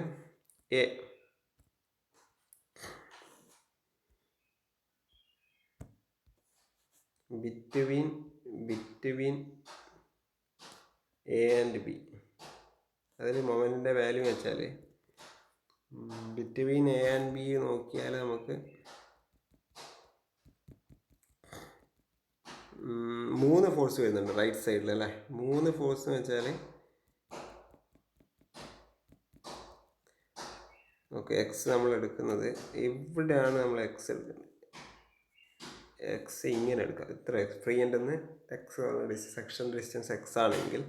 A. Between A and B. അതിൽ മൊമെൻറ്റിൻ്റെ വാല്യൂ വെച്ചാൽ ബിറ്റ്വീൻ എ ആൻഡ് ബി നോക്കിയാൽ നമുക്ക് 3 ഫോഴ്സ് വരുന്നുണ്ട് റൈറ്റ് സൈഡിൽ അല്ലേ. 3 ഫോഴ്സ് എന്ന് വെച്ചാൽ ഓക്കെ, എക്സ് നമ്മൾ എടുക്കുന്നത് ഇവിടെയാണ്. നമ്മൾ എക്സ് എടുക്കുന്നത്, എക്സ് ഇങ്ങനെ എടുക്കുക. ഇത്ര എക്സ് ഫ്രീ ഉണ്ടെന്ന് എക്സ് സെക്ഷൻ ഡിസ്റ്റൻസ് എക്സ് ആണെങ്കിൽ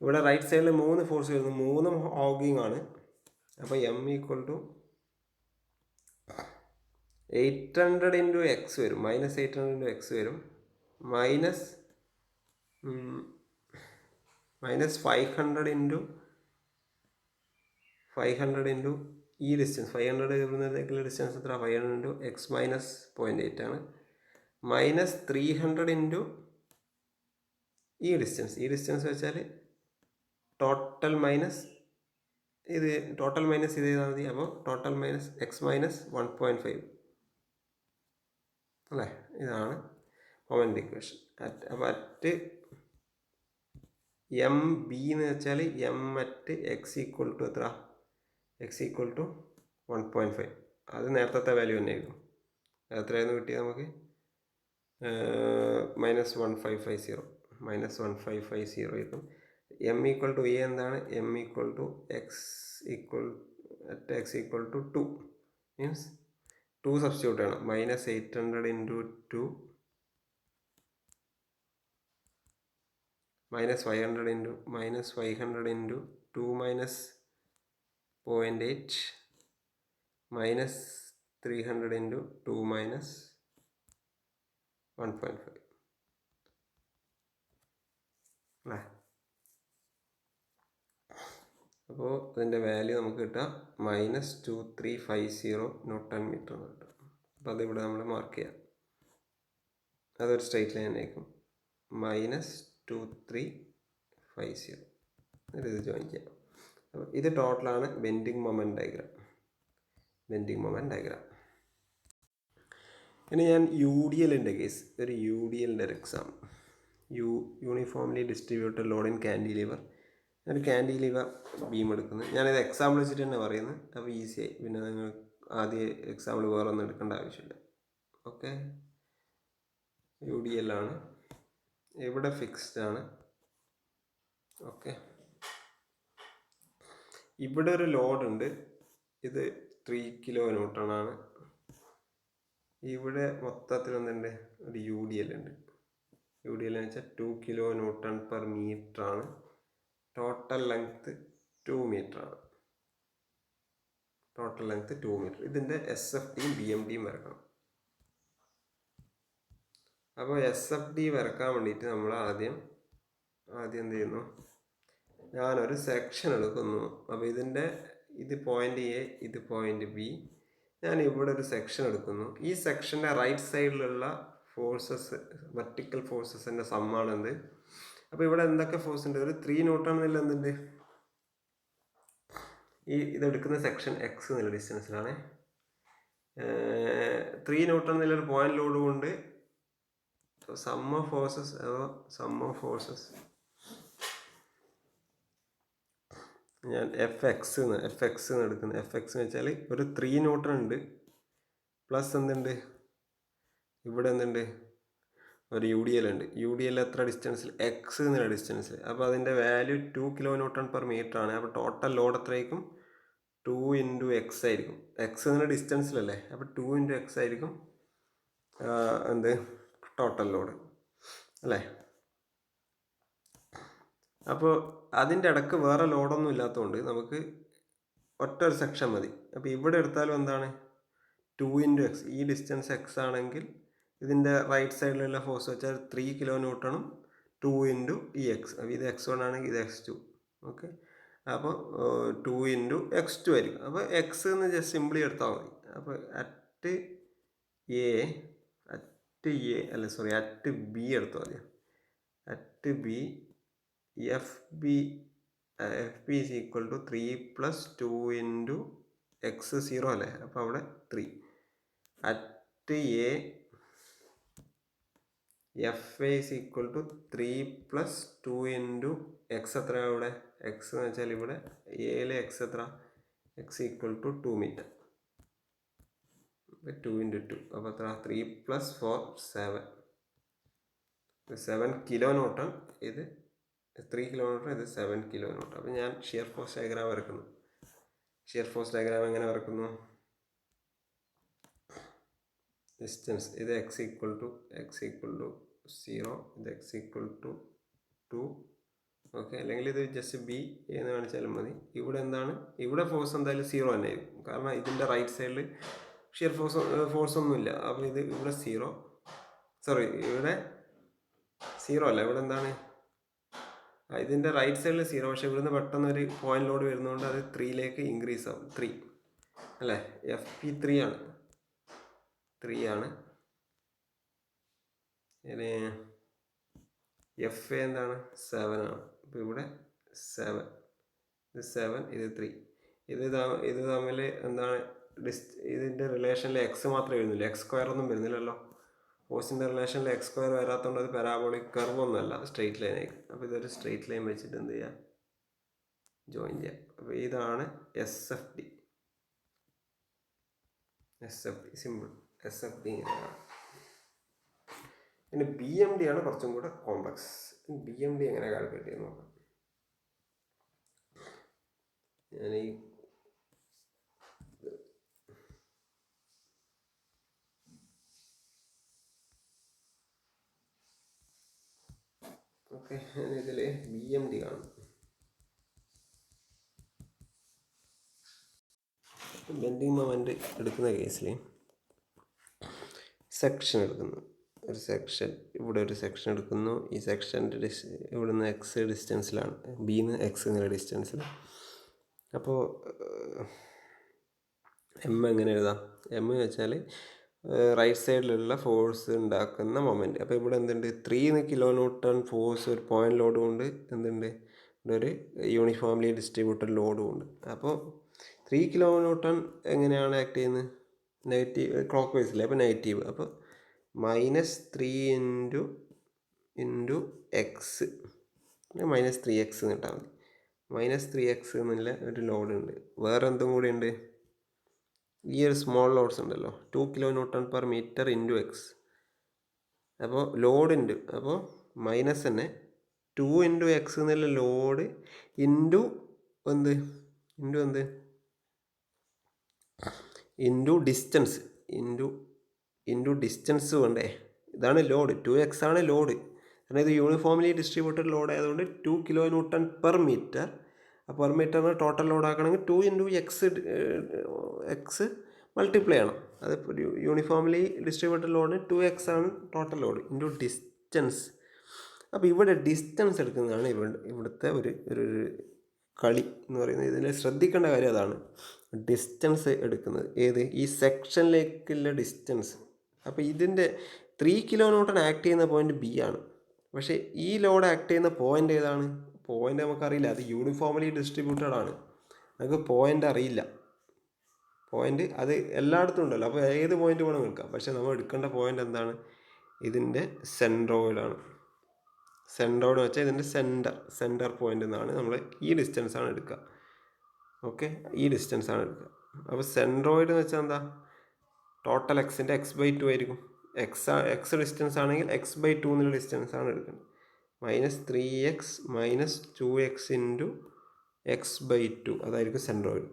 ഇവിടെ റൈറ്റ് സൈഡിൽ 3 ഫോഴ്സ് വരുന്നു, 3 ഹോഗിങ് ആണ്. അപ്പോൾ M equal to 800 into X വരും, -800 ഇൻറ്റു എക്സ് വരും, -500 ഇൻറ്റു ഈ ഡിസ്റ്റൻസ് 500 ഇവിടുന്നേക്കുള്ള ഡിസ്റ്റൻസ് എത്ര? 500 ഇൻറ്റു എക്സ് -0.8 ആണ്, -300 ഇൻറ്റു ഈ ഡിസ്റ്റൻസ്. ഈ ഡിസ്റ്റൻസ് വെച്ചാൽ ടോട്ടൽ മൈനസ് ഇത് ചെയ്താൽ മതി. അപ്പോൾ ടോട്ടൽ മൈനസ് എക്സ് -1.5 അല്ലേ. ഇതാണ് മൊമെൻ്റ് ഇക്വേഷൻ. അപ്പോൾ അറ്റ് എം ബി എന്ന് വെച്ചാൽ M at X equal to എത്ര? X equal to 1.5. അത് നേരത്തെ വാല്യൂ തന്നെയായിരുന്നു. എത്രയായിരുന്നു കിട്ടിയത് നമുക്ക്? -1550 ആയിരുന്നു. എം ഈക്വൽ ടു എ എന്താണ്? M equal to X equal to 2 means 2 substitute ചെയ്യണം. -800 ഇൻറ്റു 2 -500 ഇൻറ്റു 2 -0.8 -300 ഇൻറ്റു 2 -1.5 അല്ലേ. അപ്പോൾ അതിൻ്റെ വാല്യൂ നമുക്ക് കിട്ടാം -2350 ന്യൂട്ടൺ മീറ്റർ എന്ന് കിട്ടും. അപ്പോൾ അതിവിടെ നമ്മൾ മാർക്ക് ചെയ്യാം. അതൊരു സ്ട്രെയിറ്റ് ലൈൻ ആയിരിക്കും. -2350 ഇത് ജോയിൻ ചെയ്യാം. അപ്പോൾ ഇത് ടോട്ടലാണ് ബെൻഡിങ് മൊമെൻ്റ് ഡയഗ്രാം. ഇനി ഞാൻ UDLൻ്റെ കേസ്, ഒരു UDLൻ്റെ ഒരു exam, uniformly distributed load in cantilever. ഒരു കാൻഡിലിവർ ബീം എടുക്കുന്നത്. ഞാനിത് എക്സാമ്പിൾ വെച്ചിട്ട് തന്നെ പറയുന്നത്, അപ്പോൾ ഈസിയായി. പിന്നെ നിങ്ങൾ ആദ്യം എക്സാമ്പിൾ വേറെ ഒന്നും എടുക്കേണ്ട ആവശ്യമില്ല. ഓക്കെ, UDL ആണ്, ഇവിടെ ഫിക്സ്ഡ് ആണ്. ഓക്കെ, ഇവിടെ ഒരു ലോഡ് ഉണ്ട്, ഇത് 3 കിലോ ന്യൂട്ടൺ ആണ്. ഇവിടെ മൊത്തത്തിൽ എന്തുണ്ട്? ഒരു UDL ഉണ്ട്. UDL എന്ന് വെച്ചാൽ 2 കിലോ ന്യൂട്ടൺ പെർ മീറ്റർ ആണ്. ടോട്ടൽ ലെങ്ത് 2 മീറ്റർ ആണ്. ഇതിൻ്റെ SFDയും BMDയും വരക്കണം. അപ്പോൾ SFD വരക്കാൻ വേണ്ടിയിട്ട് നമ്മൾ ആദ്യം എന്ത് ചെയ്യുന്നു? ഞാനൊരു സെക്ഷൻ എടുക്കുന്നു. അപ്പോൾ ഇത് പോയിൻ്റ് A, ഇത് പോയിൻ്റ് B. ഞാൻ ഇവിടെ ഒരു സെക്ഷൻ എടുക്കുന്നു. ഈ സെക്ഷൻ്റെ റൈറ്റ് സൈഡിലുള്ള ഫോഴ്സസ്, വെർട്ടിക്കൽ ഫോഴ്സസിൻ്റെ സമ്മാണ് എന്ത്? അപ്പോൾ ഇവിടെ എന്തൊക്കെ ഫോഴ്സ് ഉണ്ട്? ഒരു 3 ന്യൂട്ടൺ എന്നുള്ള എന്തുണ്ട്? ഇതെടുക്കുന്ന സെക്ഷൻ എക്സ് എന്നുള്ള ഡിസ്റ്റൻസിലാണ്. 3 ന്യൂട്ടൺ എന്നുള്ളൊരു പോയിന്റ് ലോഡ് കൊണ്ട് സം ഓഫ് ഫോഴ്സസ് ഞാൻ എഫ് എക്സ് എന്ന് എടുക്കുന്നത്. എഫ് എക്സ് എന്ന് വെച്ചാൽ ഒരു 3 ന്യൂട്ടൺ ഉണ്ട്, പ്ലസ് എന്തുണ്ട്? ഇവിടെ എന്തുണ്ട്? ഒരു UDL ഉണ്ട്. UDL എത്ര ഡിസ്റ്റൻസിൽ? എക്സ് എന്നുള്ള ഡിസ്റ്റൻസിൽ. അപ്പോൾ അതിൻ്റെ value 2 kilo newton per metre ആണ്. അപ്പോൾ ടോട്ടൽ ലോഡ് എത്രയായിരിക്കും? 2 ഇൻറ്റു എക്സ് ആയിരിക്കും. എക്സ് എന്നുള്ള ഡിസ്റ്റൻസിലല്ലേ, അപ്പോൾ 2 ഇൻറ്റു എക്സ് ആയിരിക്കും എന്ത്? ടോട്ടൽ ലോഡ് അല്ലേ. അപ്പോൾ അതിൻ്റെ ഇടക്ക് വേറെ ലോഡൊന്നും ഇല്ലാത്തതുകൊണ്ട് നമുക്ക് ഒറ്റ ഒരു സെക്ഷൻ മതി. അപ്പോൾ ഇവിടെ എടുത്താലും എന്താണ്? 2 ഇൻറ്റു എക്സ്. ഈ ഡിസ്റ്റൻസ് എക്സ് ആണെങ്കിൽ ഇതിൻ്റെ റൈറ്റ് സൈഡിലുള്ള ഫോഴ്സ് വെച്ചാൽ 3 കിലോ ന്യൂട്ടണും 2 ഇൻറ്റു ഈ എക്സ്. അപ്പോൾ ഇത് x1 ആണെങ്കിൽ ഇത് x2. ഓക്കെ, അപ്പോൾ 2 ഇൻറ്റു x2 ആയിരിക്കും. അപ്പോൾ എക്സ് എന്ന് ജസ്റ്റ് സിംപ്ലി എടുത്താൽ മതി. അപ്പോൾ അറ്റ് എ അറ്റ് ബി എടുത്തു ആദ്യം. At B F B is equal to 3 + 2 into X 0 അല്ലേ, അപ്പോൾ അവിടെ 3. At A F A is equal to 3 + 2 into X എത്രയാണ് ഇവിടെ, എക്സ് എന്ന് വെച്ചാൽ ഇവിടെ എയിലെ എക്സ് എത്ര, എക്സ് ഈക്വൽ ടു 2 മീറ്റർ. 2 × 2 അപ്പോൾ എത്ര, 3 + 4 7. 7 കിലോ ന്യൂട്ടൺ, ഇത് 3 കിലോ ന്യൂട്ടൺ, ഇത് 7 കിലോ ന്യൂട്ടൺ. അപ്പോൾ ഞാൻ ഷിയർ ഫോഴ്സ് ഡയഗ്രാം വരക്കുന്നു. ഷിയർ ഫോഴ്സ് ഡയഗ്രാം എങ്ങനെ വരക്കുന്നു, ഡിസ്റ്റൻസ് ഇത് എക്സ് ഈക്വൽ ടു 0, ഇത് എക്സ് ഈക്വൽ ടു 2. ഓക്കെ, അല്ലെങ്കിൽ ഇത് ജസ്റ്റ് ബി എന്ന് കാണിച്ചാലും മതി. ഇവിടെ എന്താണ്, ഇവിടെ ഫോഴ്സ് എന്തായാലും 0 തന്നെ ആയിരിക്കും, കാരണം ഇതിൻ്റെ റൈറ്റ് സൈഡിൽ ഷിയർ ഫോഴ്സ് ഒന്നുമില്ല. അപ്പോൾ ഇത് ഇവിടെ 0, ഇവിടെ 0 അല്ല, ഇവിടെ എന്താണ്, ഇതിൻ്റെ റൈറ്റ് സൈഡിൽ 0, പക്ഷേ ഇവിടുന്ന് പെട്ടെന്ന് ഒരു പോയിന്റ് ലോഡ് വരുന്നതുകൊണ്ട് അത് 3ലേക്ക് ഇൻക്രീസ് ആവും. 3 അല്ലേ, എഫ് പി 3 ആണ്. ഇനി എഫ് എ എന്താണ്, 7 ആണ്. അപ്പോൾ ഇവിടെ 7, ഇത് 7, ഇത് 3. ഇത് തമ്മിൽ എന്താണ്, ഇതിൻ്റെ റിലേഷനിൽ എക്സ് മാത്രമേ വരുന്നില്ല, x² ഒന്നും വരുന്നില്ലല്ലോ. ഫോഴ്സിൻ്റെ റിലേഷനിൽ x² വരാത്തതുകൊണ്ട് അത് പാരാബോളിക് കർവ് ഒന്നുമല്ല, സ്ട്രെയിറ്റ് ലൈൻ ആയിരിക്കും. അപ്പോൾ ഇതൊരു സ്ട്രെയിറ്റ് ലൈൻ വെച്ചിട്ട് എന്ത് ചെയ്യാം, ജോയിൻ ചെയ്യാം. അപ്പോൾ ഇതാണ് S F D. Simple S F D ഇങ്ങനെയാണ്. പിന്നെ ബി എം ഡി ആണ് കുറച്ചും കൂടെ കോംപ്ലക്സ്. ബി എം ഡി എങ്ങനെ കാൽക്കുലേറ്റ് ചെയ്യുന്ന നോക്കാം. ഞാൻ ഈ ഓക്കെ, ഇതിൽ ബി എം ഡി കാണും. ബെൻഡിങ് മൊമെൻ്റ് എടുക്കുന്ന കേസിൽ സെക്ഷൻ എടുക്കുന്നു. ഒരു സെക്ഷൻ, ഇവിടെ ഒരു സെക്ഷൻ എടുക്കുന്നു. ഈ സെക്ഷൻ്റെ ഇവിടുന്ന് എക്സ് ഡിസ്റ്റൻസിലാണ്, ബിന്ന് എക്സ് എന്നുള്ള ഡിസ്റ്റൻസിൽ. അപ്പോൾ എം എങ്ങനെ എഴുതാം, എം എന്ന് വെച്ചാൽ റൈറ്റ് സൈഡിലുള്ള ഫോഴ്സ് ഉണ്ടാക്കുന്ന മൊമെൻറ്റ്. അപ്പോൾ ഇവിടെ എന്തുണ്ട്, 3 കിലോ ന്യൂട്ടൺ ഫോഴ്സ് ഒരു പോയിന്റ് ലോഡ് കൊണ്ട് എന്തുണ്ട്, ഇവിടെ ഒരു യൂണിഫോംലി ഡിസ്ട്രിബ്യൂട്ടഡ് ലോഡും ഉണ്ട്. അപ്പോൾ 3 കിലോ ന്യൂട്ടൺ എങ്ങനെയാണ് ആക്ട് ചെയ്യുന്നത്, നെഗറ്റീവ് ക്ലോക്ക് വൈസിലെ, അപ്പോൾ നെഗറ്റീവ്. അപ്പോൾ -3 ഇൻറ്റു എക്സ്, -3x കിട്ടാൽ മതി. -3x എന്നുള്ള ഒരു ലോഡ് ഉണ്ട്. വേറെ എന്തും കൂടി ഉണ്ട്, ഈ ഒരു സ്മോൾ ലോഡ്സ് ഉണ്ടല്ലോ, 2 kilo newton per metre into X. അപ്പോൾ ലോഡ് ഉണ്ട്, അപ്പോൾ മൈനസ് തന്നെ 2 ഇൻറ്റു എക്സ് എന്നുള്ള load into distance, into distance വേണ്ടേ. ഇതാണ് ലോഡ്, 2x ആണ് ലോഡ്. കാരണം ഇത് യൂണിഫോംലി ഡിസ്ട്രിബ്യൂട്ടഡ് ലോഡ് ആയതുകൊണ്ട് 2 കിലോ ന്യൂട്ടൺ പെർ മീറ്റർ. അപ്പോൾ പെർ മീറ്ററിന് ടോട്ടൽ ലോഡ് ആക്കണമെങ്കിൽ 2 ഇൻറ്റു എക്സ് മൾട്ടിപ്ലൈ ചെയ്യണം. അത് യൂണിഫോംലി ഡിസ്ട്രിബ്യൂട്ടഡ് ലോഡ് 2x ആണ് ടോട്ടൽ ലോഡ് ഇൻറ്റു ഡിസ്റ്റൻസ്. അപ്പോൾ ഇവിടെ ഡിസ്റ്റൻസ് എടുക്കുന്നതാണ് ഇവിടുത്തെ ഒരു കളി എന്ന് പറയുന്നത്. ഇതിൽ ശ്രദ്ധിക്കേണ്ട കാര്യം അതാണ്, ഡിസ്റ്റൻസ് എടുക്കുന്നത്. ഏത്, ഈ സെക്ഷനിലേക്കുള്ള ഡിസ്റ്റൻസ്. അപ്പോൾ ഇതിൻ്റെ 3 കിലോ ന്യൂട്ടൺ ആക്ട് ചെയ്യുന്ന പോയിന്റ് ബി ആണ്. പക്ഷേ ഈ ലോഡ് ആക്ട് ചെയ്യുന്ന പോയിന്റ് ഏതാണ്, പോയിന്റ് നമുക്കറിയില്ല. അത് യൂണിഫോംലി ഡിസ്ട്രിബ്യൂട്ടഡ് ആണ്, നമുക്ക് പോയിന്റ് അറിയില്ല. പോയിന്റ് അത് എല്ലായിടത്തും ഉണ്ടല്ലോ, അപ്പോൾ ഏത് പോയിന്റ് വേണം എടുക്കാം. പക്ഷേ നമ്മൾ എടുക്കേണ്ട പോയിന്റ് എന്താണ്, ഇതിൻ്റെ സെൻട്രോയിഡാണ്. സെൻട്രോയിഡ് വെച്ചാൽ ഇതിൻ്റെ സെൻറ്റർ പോയിന്റ് എന്നാണ്. നമ്മൾ ഈ ഡിസ്റ്റൻസ് ആണ് എടുക്കുക. ഓക്കെ, ഈ ഡിസ്റ്റൻസ് ആണ് എടുക്കുക. അപ്പോൾ സെൻട്രോയിഡ് എന്ന് വെച്ചാൽ എന്താ, ടോട്ടൽ എക്സിൻ്റെ x/2 ആയിരിക്കും. എക്സ് ഡിസ്റ്റൻസ് ആണെങ്കിൽ x/2 എന്നുള്ള ഡിസ്റ്റൻസ് ആണ് എടുക്കുന്നത്. -3x - 2x ഇൻറ്റു x/2 അതായിരിക്കും സെൻട്രോയിഡ്.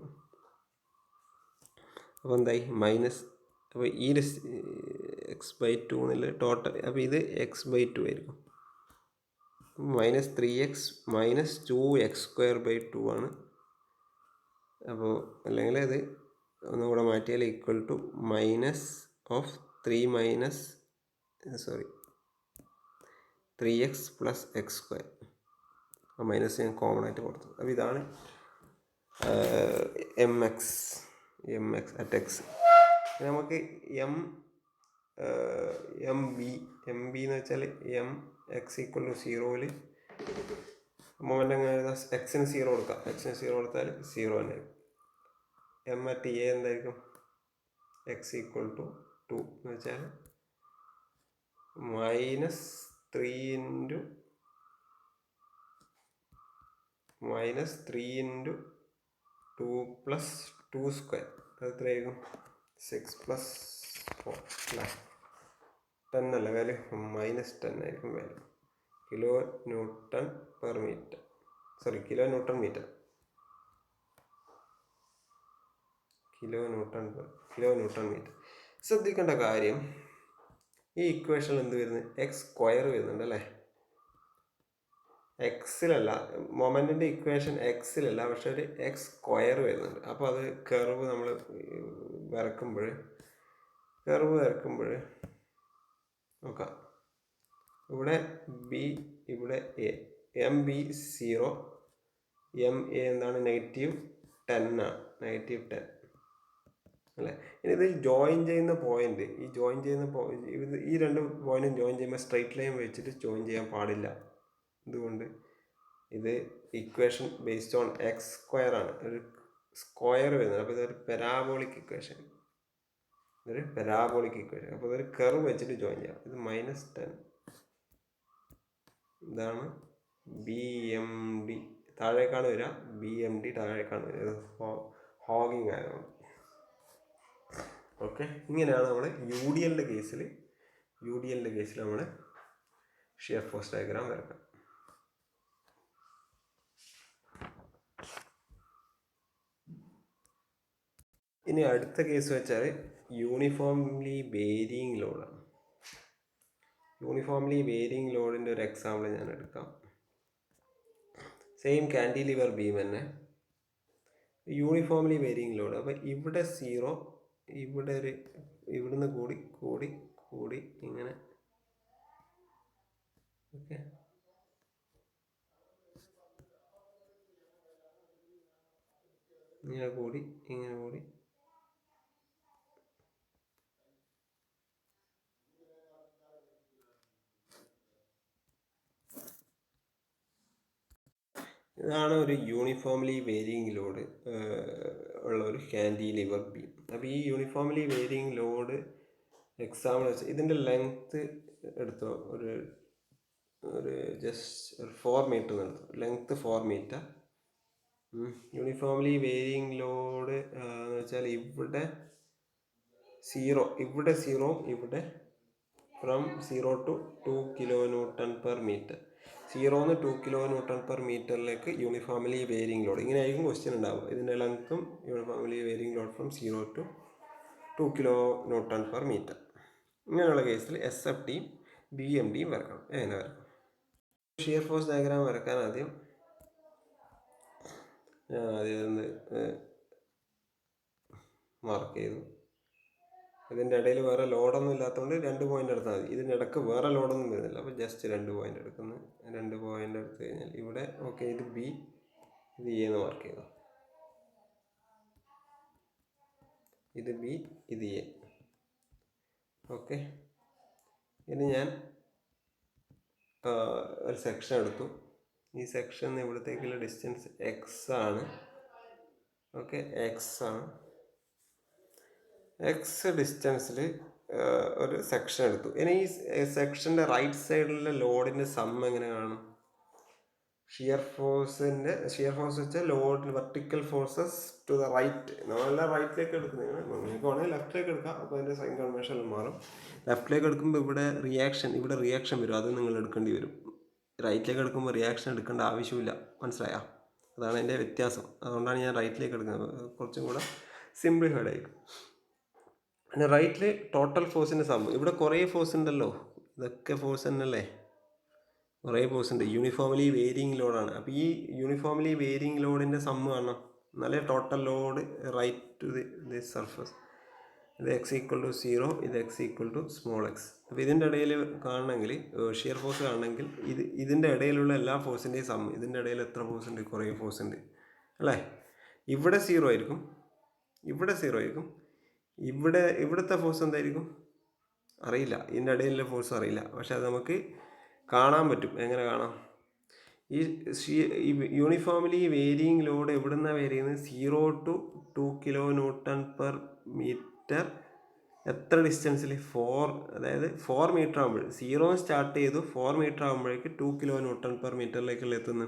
അപ്പോൾ എന്തായി, അപ്പോൾ ഈ x/2 എന്നുള്ള ടോട്ടൽ, അപ്പോൾ ഇത് x/2 ആയിരിക്കും. -3x - 2x² ആണ്. അപ്പോൾ അല്ലെങ്കിൽ അത് ഒന്നുകൂടെ മാറ്റിയാൽ ഈക്വൽ ടു -3x + x². അപ്പോൾ മൈനസ് ഞാൻ കോമൺ ആയിട്ട് കൊടുത്തു. അപ്പോൾ ഇതാണ് എം എക്സ് അറ്റ് എക്സ്. നമുക്ക് എം ബി എന്ന് വെച്ചാൽ എം എക്സ് ഈക്വൽ ടു 0ൽ മൊമെൻ്റ് എങ്ങനെ എഴുതാം? എക്സിന് 0 കൊടുക്കാം. എക്സിന് 0 കൊടുത്താൽ 0 തന്നെ ആയിരിക്കും. എം അറ്റ് എ എന്തായിരിക്കും? എക്സ് ഈക്വൽ ടു 2 എന്ന് വെച്ചാൽ -3 ഇൻറ്റു -3 × 2 + 2 സ്ക്വയർ. അത് എത്രയായിരിക്കും? 6 + 4 അല്ലേ? 10 അല്ല വാല്യൂ, -10 ആയിരിക്കും value. Kilo newton metre. Kilo newton metre. ശ്രദ്ധിക്കേണ്ട കാര്യം, ഈ ഇക്വേഷനിൽ എന്ത് വരുന്നത്? എക്സ് സ്ക്വയർ വരുന്നുണ്ട് അല്ലേ? എക്സിലല്ല, മൊമെൻറ്റിൻ്റെ ഇക്വേഷൻ എക്സിലല്ല, പക്ഷെ ഒരു എക്സ് സ്ക്വയർ വരുന്നുണ്ട്. അപ്പോൾ അത് കർവ് നമ്മൾ വരക്കുമ്പോൾ നോക്കാം. ഇവിടെ ബി, ഇവിടെ A. M B 0, M A എന്താണ്? -10 ആണ്. -10 അല്ലേ? ഇനി ഇത് ജോയിൻ ചെയ്യുന്ന പോയിന്റ്, ഈ രണ്ട് പോയിന്റും ജോയിൻ ചെയ്യുമ്പോൾ സ്ട്രൈറ്റ് ലൈൻ വെച്ചിട്ട് ജോയിൻ ചെയ്യാൻ പാടില്ല. എന്തുകൊണ്ട്? ഇത് equation based on X square ആണ്, ഒരു സ്ക്വയർ വരുന്നത്. അപ്പോൾ ഇതൊരു പെരാബോളിക് ഇക്വേഷൻ. അപ്പോൾ ഇതൊരു കർവ് വെച്ചിട്ട് ജോയിൻ ചെയ്യാം. ഇത് -10. ഇതാണ് ബി എം ഡി. താഴേക്കാണ് വരിക. BMD താഴേക്കാണ് വരിക, ഹോഗിങ് ആയതുകൊണ്ട്. ഓക്കെ, ഇങ്ങനെയാണ് നമ്മൾ യു ഡി എല്ലിൻ്റെ കേസിൽ നമ്മൾ ഷിയർ ഫോഴ്സ് ഡയഗ്രാം വരക്കാം. ഇനി അടുത്ത കേസ് വെച്ചാൽ യൂണിഫോംലി വേരിയിങ് ലോഡാണ്. യൂണിഫോംലി വേരിയിങ് ലോഡിൻ്റെ ഒരു എക്സാമ്പിൾ ഞാൻ എടുക്കാം. സെയിം കാൻഡിലിവർ ബീം തന്നെ, യൂണിഫോംലി വേരിയിങ് ലോഡ്. അപ്പോൾ ഇവിടെ 0, ഇവിടെ ഇവിടുന്ന് കൂടി ഇങ്ങനെ. ഓക്കെ, ഇങ്ങനെ കൂടി ഇതാണ് ഒരു യൂണിഫോംലി വേരിയിങ് ലോഡ് ഉള്ള ഒരു കാൻഡിലിവർ ബീം. അപ്പോൾ ഈ യൂണിഫോംലി വേരിയിങ് ലോഡ് എക്സാമ്പിൾ വെച്ച് ഇതിൻ്റെ ലെങ്ത്ത് എടുത്തോ, ഒരു ജസ്റ്റ് 4 മീറ്റർ എടുത്തു. Length 4 metre. Uniformly varying load എന്ന് വെച്ചാൽ ഇവിടെ 0, ഇവിടെ from 0 to 2 kN/m. 0 to 2 kN/m uniformly varying load. ഇങ്ങനെയായിരിക്കും ക്വസ്റ്റ്യൻ ഉണ്ടാവുക. ഇതിൻ്റെ ലെങ്ത്തും uniformly varying load from 0 to 2 kN/m. ഇങ്ങനെയുള്ള കേസിൽ SFTയും BMDയും വരക്കണം. എങ്ങനെ വരക്കണം? ഷിയർ ഫോഴ്സ് ഡയഗ്രാം വരക്കാൻ ആദ്യം മാർക്ക് ചെയ്തു. ഇതിൻ്റെ ഇടയിൽ വേറെ ലോഡൊന്നും ഇല്ലാത്തതുകൊണ്ട് 2 പോയിന്റ് എടുത്താൽ മതി. ഇതിൻ്റെ ഇടയ്ക്ക് വേറെ ലോഡൊന്നും വരുന്നില്ല. അപ്പോൾ ജസ്റ്റ് 2 പോയിന്റ് എടുക്കുന്നു. 2 പോയിന്റ് എടുത്തു കഴിഞ്ഞാൽ ഇവിടെ ഓക്കെ, ഇത് ബി, ഇത് എ എന്ന് മാർക്ക് ചെയ്തു. ഇത് ബി, ഇത് എ. ഓക്കെ, ഇനി ഞാൻ ഒരു സെക്ഷൻ എടുത്തു. ഈ സെക്ഷൻ ഇവിടത്തേക്കുള്ള ഡിസ്റ്റൻസ് എക്സ് ആണ്. ഓക്കെ, എക്സ് ഡിസ്റ്റൻസിൽ ഒരു സെക്ഷൻ എടുത്തു. ഇനി ഈ സെക്ഷൻ്റെ റൈറ്റ് സൈഡിലെ ലോഡിൻ്റെ സം എങ്ങനെ കാണും? ഷിയർ ഫോഴ്സ് വെച്ചാൽ load vertical forces to the right. നമ്മളെല്ലാം റൈറ്റിലേക്ക് എടുക്കുന്നത്, നിങ്ങൾക്ക് വേണമെങ്കിൽ ലെഫ്റ്റിലേക്ക് എടുക്കാം. അപ്പോൾ അതിൻ്റെ സൈൻ കൺവെൻഷൻ മാറും. ലെഫ്റ്റിലേക്ക് എടുക്കുമ്പോൾ ഇവിടെ റിയാക്ഷൻ വരും, അത് നിങ്ങൾ എടുക്കേണ്ടി വരും. റൈറ്റിലേക്ക് എടുക്കുമ്പോൾ റിയാക്ഷൻ എടുക്കേണ്ട ആവശ്യമില്ല. മനസ്സിലായോ? അതാണ് എൻ്റെ വ്യത്യാസം. അതുകൊണ്ടാണ് ഞാൻ റൈറ്റിലേക്ക് എടുക്കുന്നത്, കുറച്ചും കൂടെ സിംപ്ലിഫൈഡ് ആയിരിക്കും. പിന്നെ റൈറ്റിൽ ടോട്ടൽ ഫോഴ്സിൻ്റെ സം. ഇവിടെ കുറേ ഫോഴ്സ് ഉണ്ടല്ലോ, ഇതൊക്കെ ഫോഴ്സ് തന്നെയല്ലേ, കുറേ ഫോഴ്സ് ഉണ്ട്. യൂണിഫോംലി വേരിയിങ് ലോഡാണ്. അപ്പോൾ ഈ യൂണിഫോംലി വേരിയിങ് ലോഡിൻ്റെ സം കാണണം, എന്നാലേ total load right to the surface. ഇത് എക്സ് ഈക്വൽ ടു 0, ഇത് X equal to small X. അപ്പോൾ ഇതിൻ്റെ ഇടയിൽ കാണണമെങ്കിൽ, ഷിയർ ഫോഴ്സ് കാണണമെങ്കിൽ ഇതിൻ്റെ ഇടയിലുള്ള എല്ലാ ഫോഴ്സിൻ്റെയും സം. ഇതിൻ്റെ ഇടയിൽ എത്ര ഫോഴ്സ് ഉണ്ട്? കുറേ ഫോഴ്സ് ഉണ്ട് അല്ലേ? ഇവിടെ 0 ആയിരിക്കും, ഇവിടുത്തെ ഫോഴ്സ് എന്തായിരിക്കും? അറിയില്ല, ഇതിൻ്റെ ഇടയിലുള്ള ഫോഴ്സ് അറിയില്ല. പക്ഷെ അത് നമുക്ക് കാണാൻ പറ്റും. എങ്ങനെ കാണാം? ഈ യൂണിഫോംലി വേരിയിങ് ലോഡ് എവിടെ നിന്നാണ് വേരി ചെയ്യുന്നത്? 0 to 2 kN/m. എത്ര ഡിസ്റ്റൻസിൽ? 4, അതായത് 4 മീറ്റർ ആകുമ്പോൾ 0 സ്റ്റാർട്ട് ചെയ്തു 4 മീറ്റർ ആകുമ്പോഴേക്ക് 2 kN/m എത്തുന്നു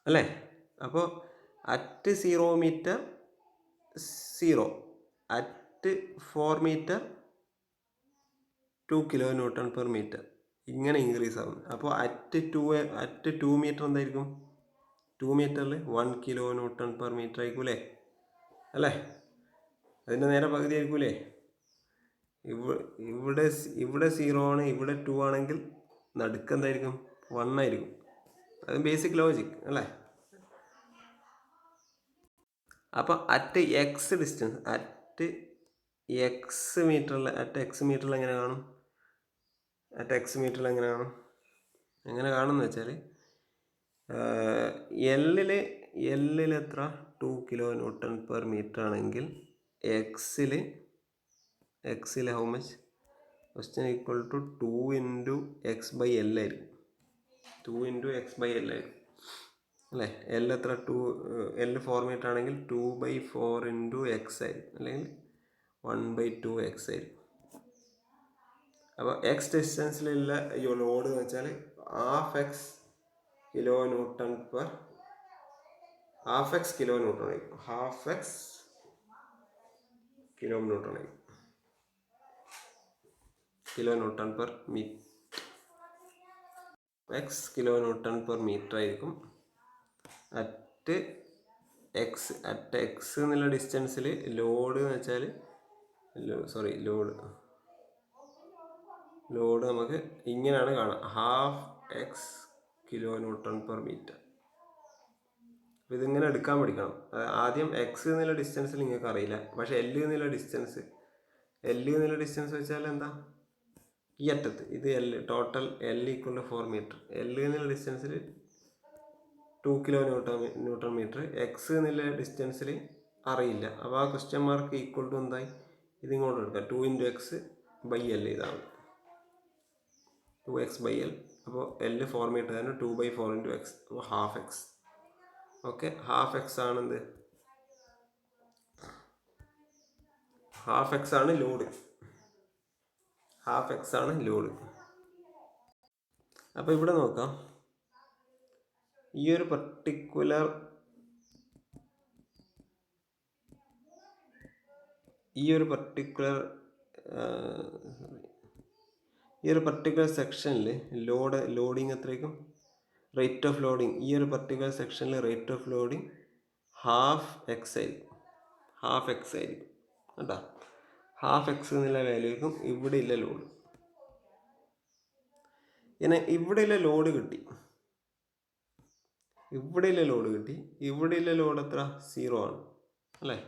അല്ലേ? അപ്പോൾ at 0 metre 0, at 4 metre 2 kN/m ഇങ്ങനെ ഇൻക്രീസ് ആകുന്നു. അപ്പോൾ അറ്റ് 2 മീറ്റർ എന്തായിരിക്കും? 2 മീറ്ററിൽ 1 kN/m ആയിരിക്കും അല്ലേ? അതിൻ്റെ നേരെ പകുതി ആയിരിക്കൂലേ? ഇവിടെ 0 ആണ്, ഇവിടെ 2 ആണെങ്കിൽ നടുക്ക് എന്തായിരിക്കും? 1 ആയിരിക്കും. അത് ബേസിക് ലോജിക് അല്ലേ? അപ്പോൾ at X distance, at X മീറ്ററിൽ എങ്ങനെ കാണും? എങ്ങനെ കാണുമെന്ന് വെച്ചാൽ എല്ലിൽ എത്ര? 2 kN/m ആണെങ്കിൽ എക്സിൽ how much? Question equal to 2 × x/l ആയിരിക്കും. 2 × x/l ആയിരിക്കും അല്ലേ? എൽ എത്ര? 2 4 മീറ്റർ ആണെങ്കിൽ 2/4 × x ആയിരിക്കും, അല്ലെങ്കിൽ 1/2x ആയിരിക്കും. അപ്പോൾ എക്സ് ഡിസ്റ്റൻസിലുള്ള ലോഡ് എന്ന് വെച്ചാൽ ഹാഫ് എക്സ് കിലോ ന്യൂട്ടൺ ആയിരിക്കും. അറ്റ് എക്സ് എന്നുള്ള ഡിസ്റ്റൻസിൽ ലോഡ് എന്ന് വെച്ചാൽ ലോഡ് നമുക്ക് ഇങ്ങനെയാണ് കാണാം, ഹാഫ് എക്സ് kN/m. ഇതിങ്ങനെ എടുക്കാൻ പഠിക്കണം. ആദ്യം എക്സ് എന്നുള്ള ഡിസ്റ്റൻസിൽ നിങ്ങൾക്ക് അറിയില്ല, പക്ഷെ എൽ എന്നുള്ള ഡിസ്റ്റൻസ് വെച്ചാൽ എന്താ? ഈ അറ്റത്ത് ഇത് ടോട്ടൽ L = 4 മീറ്റർ. L എന്നുള്ള ഡിസ്റ്റൻസിൽ 2 kN/m. എക്സ് എന്നുള്ള ഡിസ്റ്റൻസിൽ അറിയില്ല. അപ്പോൾ ആ ക്വസ്റ്റ്യൻ മാർക്ക് ഈക്വൽ ടു എന്തായി? ഇതിങ്ങോട്ട് എടുക്കുക, 2 × x/l ഇതാണ് 2x/l. അപ്പോൾ L 4 മീറ്റർ ആണ്, 2/4 × x, അപ്പോൾ half X. Okay, half X ആണ് ലോഡ്. അപ്പോൾ ഇവിടെ നോക്കാം, ഈ ഒരു പർട്ടിക്കുലർ സെക്ഷനിൽ ലോഡിങ് എത്രയായിരിക്കും? റേറ്റ് ഓഫ് ലോഡിങ്, ഈ ഒരു പർട്ടിക്കുലർ സെക്ഷനിൽ rate of loading half X ആയിരിക്കും കേട്ടോ. ഹാഫ് എക്സ് എന്നുള്ള വാല്യൂ ആയിരിക്കും ഇവിടെയുള്ള ലോഡ്. ഇങ്ങനെ ഇവിടെയുള്ള ലോഡ് കിട്ടി. ഇവിടെയുള്ള ലോഡ് എത്ര? 0 ആണ് അല്ലേ?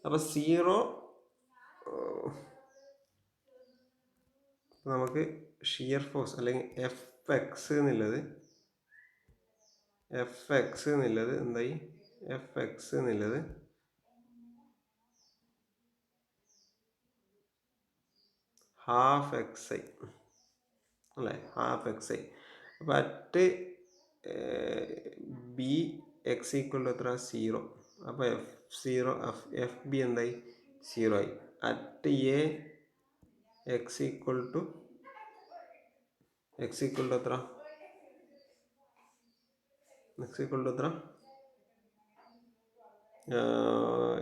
അപ്പോൾ 0 നമുക്ക് ഷിയർ ഫോഴ്സ് അല്ലെങ്കിൽ എഫ് എക്സ് എന്നുള്ളത് എന്തായി? എഫ് എക്സ് എന്നുള്ളത് ഹാഫ് എക്സ് ഐ അല്ലേ? അപ്പോൾ at B X equal to എത്ര? 0. അപ്പോൾ എഫ് ബി എന്തായി? 0 ആയി. At A X equal to എത്ര?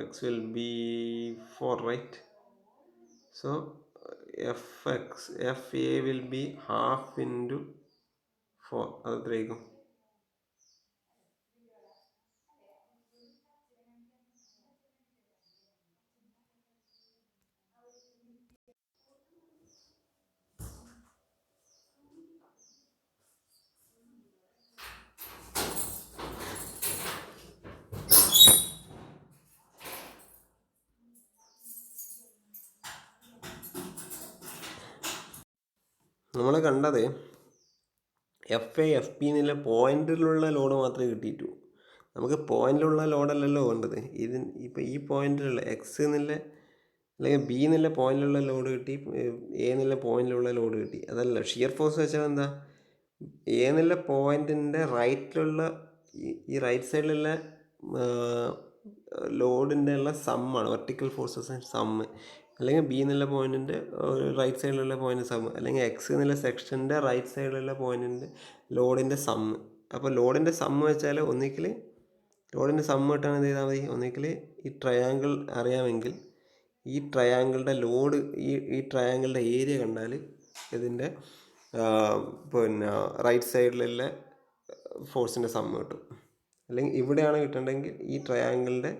X will be 4, right? So FA will be half into 4. അത് എത്രയായിരിക്കും? നമ്മൾ കണ്ടത് എഫ് എ എഫ് പി എന്നുള്ള പോയിന്റിലുള്ള ലോഡ് മാത്രമേ കിട്ടിയിട്ടു. നമുക്ക് പോയിന്റിലുള്ള ലോഡല്ലല്ലോ വേണ്ടത്. ഇപ്പോൾ ഈ പോയിന്റിലുള്ള എക്സ് എന്നുള്ള അല്ലെങ്കിൽ ബി എന്നുള്ള പോയിന്റിലുള്ള ലോഡ് കിട്ടി, എ എന്നുള്ള പോയിന്റിലുള്ള ലോഡ് കിട്ടി. അതല്ല, ഷിയർ ഫോഴ്സ് വെച്ചാൽ എന്താ, എ എന്നുള്ള പോയിന്റിൻ്റെ റൈറ്റിലുള്ള ഈ റൈറ്റ് സൈഡിലുള്ള ലോഡിൻ്റെ ഉള്ള സമ്മാണ്, വെർട്ടിക്കൽ ഫോഴ്സസ് സമ്മ്. അല്ലെങ്കിൽ ബി എന്നുള്ള പോയിന്റിൻ്റെ റൈറ്റ് സൈഡിലുള്ള പോയിന്റ് സമ്മ്, അല്ലെങ്കിൽ എക്സ് എന്നുള്ള സെക്ഷൻ്റെ റൈറ്റ് സൈഡിലുള്ള പോയിന്റിൻ്റെ ലോഡിൻ്റെ സമ്മ്. അപ്പോൾ ലോഡിൻ്റെ സമ്മ് വെച്ചാൽ ഒന്നിക്കൽ ലോഡിൻ്റെ സമ്മ് കിട്ടാൻ എന്ത് ചെയ്താൽ മതി, ഒന്നിക്കൽ ഈ ട്രയാങ്കിൾ അറിയാമെങ്കിൽ ഈ ട്രയാങ്കിളുടെ ലോഡ്, ഈ ട്രയാങ്കിളുടെ ഏരിയ കണ്ടാൽ ഇതിൻ്റെ പിന്നെ റൈറ്റ് സൈഡിലുള്ള ഫോഴ്സിൻ്റെ സമ്മ് കിട്ടും. അല്ലെങ്കിൽ ഇവിടെയാണ് കിട്ടേണ്ടതെങ്കിൽ ഈ ട്രയാങ്കിളിൻ്റെ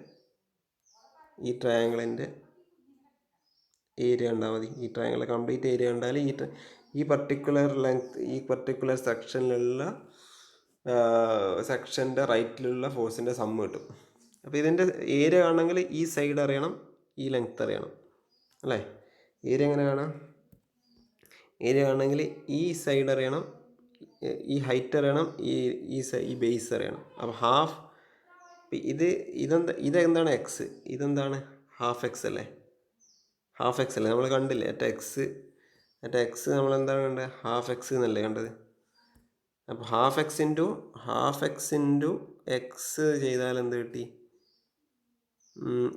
ഏരിയ കണ്ടാൽ മതി. ഈ ട്രയാങ്കിളിലെ കംപ്ലീറ്റ് ഏരിയ കണ്ടാൽ ഈ പർട്ടിക്കുലർ ലെങ്ത്, ഈ പർട്ടിക്കുലർ സെക്ഷൻ്റെ റൈറ്റിലുള്ള ഫോഴ്സിൻ്റെ സമ്മ് കിട്ടും. അപ്പോൾ ഇതിൻ്റെ ഏരിയ കാണണമെങ്കിൽ ഈ സൈഡ് അറിയണം, ഈ ലെങ്ത് അറിയണം, അല്ലേ? ഏരിയ എങ്ങനെ കാണാം? ഏരിയ കാണണമെങ്കിൽ ഈ സൈഡ് അറിയണം, ഈ ഹൈറ്റ് അറിയണം, ഈ ബേസ് അറിയണം. അപ്പോൾ ഹാഫ് ഇതെന്താണ് എക്സ്, ഇതെന്താണ് ഹാഫ് എക്സ് അല്ലേ? ഹാഫ് എക്സ് അല്ലേ നമ്മൾ കണ്ടില്ലേ? എക്സ് നമ്മൾ എന്താണ് കണ്ടത്? ഹാഫ് എക്സ് എന്നല്ലേ കണ്ടത്? അപ്പോൾ ഹാഫ് എക്സ് ഇൻറ്റു എക്സ് ചെയ്താൽ എന്ത് കിട്ടി?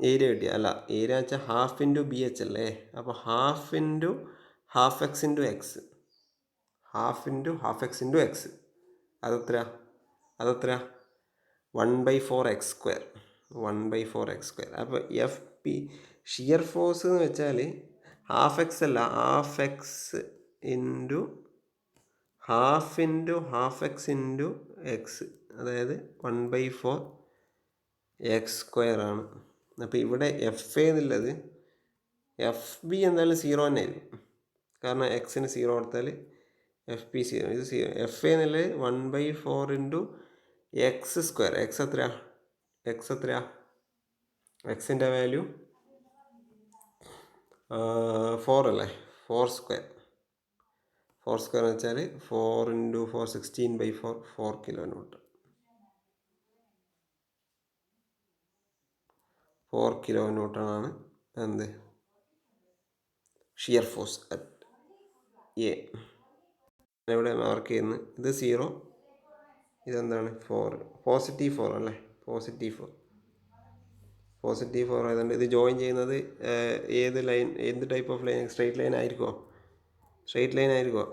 ഏരിയ കിട്ടി. അല്ല, ഏരിയ വെച്ചാൽ ഹാഫ് ഇൻറ്റു ബി എച്ച് അല്ലേ? അപ്പോൾ half X into X, half X into X അതെത്രയാ? 1/4x². അപ്പോൾ എഫ് പി ഷിയർ ഫോഴ്സ് എന്ന് വെച്ചാൽ ഹാഫ് എക്സ് അല്ല, half X into half X into X, അതായത് 1/4x² ആണ്. അപ്പോൾ ഇവിടെ എഫ് എ എന്നുള്ളത്, എഫ് ബി എന്തായാലും 0 തന്നെ ആയിരിക്കും, കാരണം എക്സിന് 0 കൊടുത്താൽ എഫ് പി 0. ഇത് 0. എഫ് എ എന്നുള്ളത് 1/4 ഇൻറ്റു x². എക്സ് എത്രയാ? എക്സിൻ്റെ വാല്യൂ 4 അല്ലേ? 4² എന്ന് വെച്ചാൽ 4 ഇൻറ്റു 4 16/4, 4 kN. 4 kN ആണ് എന്ത്? Shear force at A. ഇവിടെ മാർക്ക് ചെയ്യുന്നു. ഇത് 0, ഇതെന്താണ്? 4, +4 അല്ലേ? +4 ആയതുകൊണ്ട് ഇത് ജോയിൻ ചെയ്യുന്നത് ഏത് type of line? Straight line ആയിരിക്കുമോ?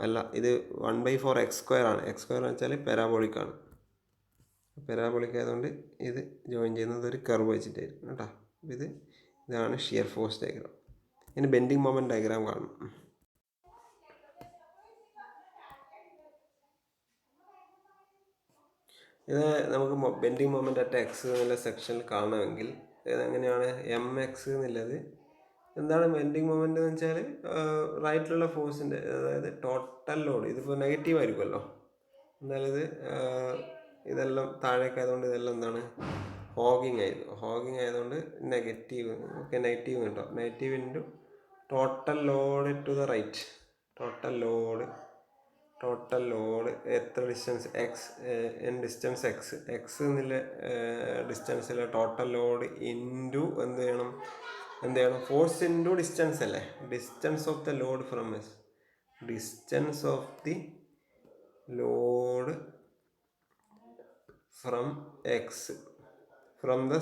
അല്ല, ഇത് 1/4x² ആണ്. x² എന്ന് വെച്ചാൽ പാരാബോളിക്കാണ്. പാരാബോളിക് ആയതുകൊണ്ട് ഇത് ജോയിൻ ചെയ്യുന്നത് ഒരു കർവ് വെച്ചിട്ടായിരിക്കും കേട്ടോ. ഇതാണ് ഷിയർ ഫോഴ്സ് ഡയഗ്രാം. ഇനി ബെൻഡിങ് മൊമെൻറ്റ് ഡയഗ്രാം കാണണം. ഇത് നമുക്ക് ബെൻഡിങ് മൊമെൻറ്റ് അറ്റ് എക്സ് എന്നുള്ള സെക്ഷനിൽ കാണണമെങ്കിൽ ഇതെങ്ങനെയാണ്? എം എക്സ് എന്നുള്ളത് എന്താണ്? ബെൻഡിങ് മൊമെൻറ്റ് എന്ന് വെച്ചാൽ റൈറ്റിലുള്ള ഫോഴ്സിൻ്റെ, അതായത് ടോട്ടൽ ലോഡ്. ഇതിപ്പോൾ നെഗറ്റീവ് ആയിരിക്കുമല്ലോ, എന്നാലും ഇതെല്ലാം താഴേക്ക് ആയതുകൊണ്ട് ഇതെല്ലാം എന്താണ്? ഹോഗിങ് ആയതുകൊണ്ട് നെഗറ്റീവ് കിട്ടും. Negative into total load to the right. Total load എത്ര ഡിസ്റ്റൻസ്? ഡിസ്റ്റൻസ് എക്സ് എന്നുള്ള ഡിസ്റ്റൻസിലെ ടോട്ടൽ ലോഡ് ഇൻറ്റു എന്ത് ചെയ്യണം? ഫോഴ്സ് ഇൻറ്റു ഡിസ്റ്റൻസ് അല്ലേ? Distance of the load from S. Distance of the load from X, from the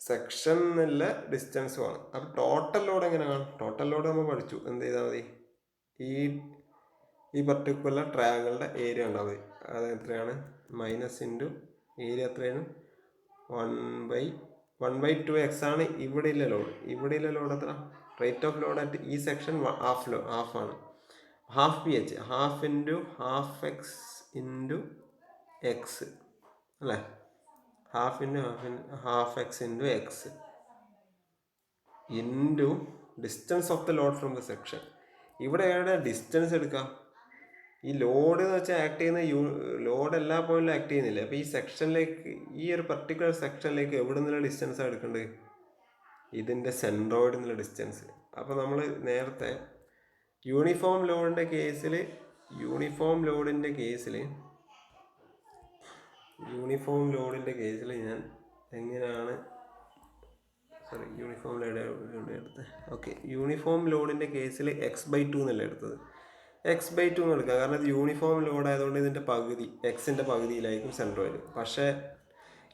section എന്നുള്ള ഡിസ്റ്റൻസ് വേണം. അപ്പോൾ ടോട്ടൽ ലോഡ് എങ്ങനെയാണ്? ടോട്ടൽ ലോഡ് നമ്മൾ പഠിച്ചു. എന്ത് ചെയ്താൽ മതി? ഈ പർട്ടിക്കുലർ ട്രയാങ്കിളുടെ ഏരിയ ഉണ്ടാവും മതി. അത് എത്രയാണ്? മൈനസ് ഇൻറ്റു ഏരിയ എത്രയാണ്? 1/2x ആണ് ഇവിടെയുള്ള ലോഡ്. എത്ര? റേറ്റ് ഓഫ് ലോഡ് അറ്റ് ഈ സെക്ഷൻ ഹാഫ് ആണ്. Half P H, half into half X into X അല്ലേ? Half X into X into distance of the load from the section. ഇവിടെ എവിടെ distance എടുക്കാം? ഈ ലോഡ് എന്ന് വെച്ചാൽ ആക്ട് ചെയ്യുന്ന ലോഡ് എല്ലാ പോയിന്റിലും ആക്ട് ചെയ്യുന്നില്ല. അപ്പോൾ ഈ സെക്ഷനിലേക്ക്, ഈ ഒരു പർട്ടിക്കുലർ സെക്ഷനിലേക്ക് എവിടെ നിന്നുള്ള ഡിസ്റ്റൻസാണ് എടുക്കേണ്ടത്? ഇതിൻ്റെ സെൻട്രോയിഡ് എന്നുള്ള ഡിസ്റ്റൻസ്. അപ്പോൾ നമ്മൾ നേരത്തെ യൂണിഫോം ലോഡിൻ്റെ കേസിൽ ഞാൻ എങ്ങനെയാണ് സോറി യൂണിഫോം ലോഡ് എടുത്തത്. ഓക്കെ, യൂണിഫോം ലോഡിൻ്റെ കേസിൽ x/2 എന്നല്ല എടുത്തത്. x/2 എന്ന് എടുക്കുക, കാരണം ഇത് യൂണിഫോം ലോഡ് ആയതുകൊണ്ട് ഇതിൻ്റെ പകുതി എക്സിൻ്റെ പകുതിയിലായിരിക്കും സെൻട്രോയിഡ്. പക്ഷേ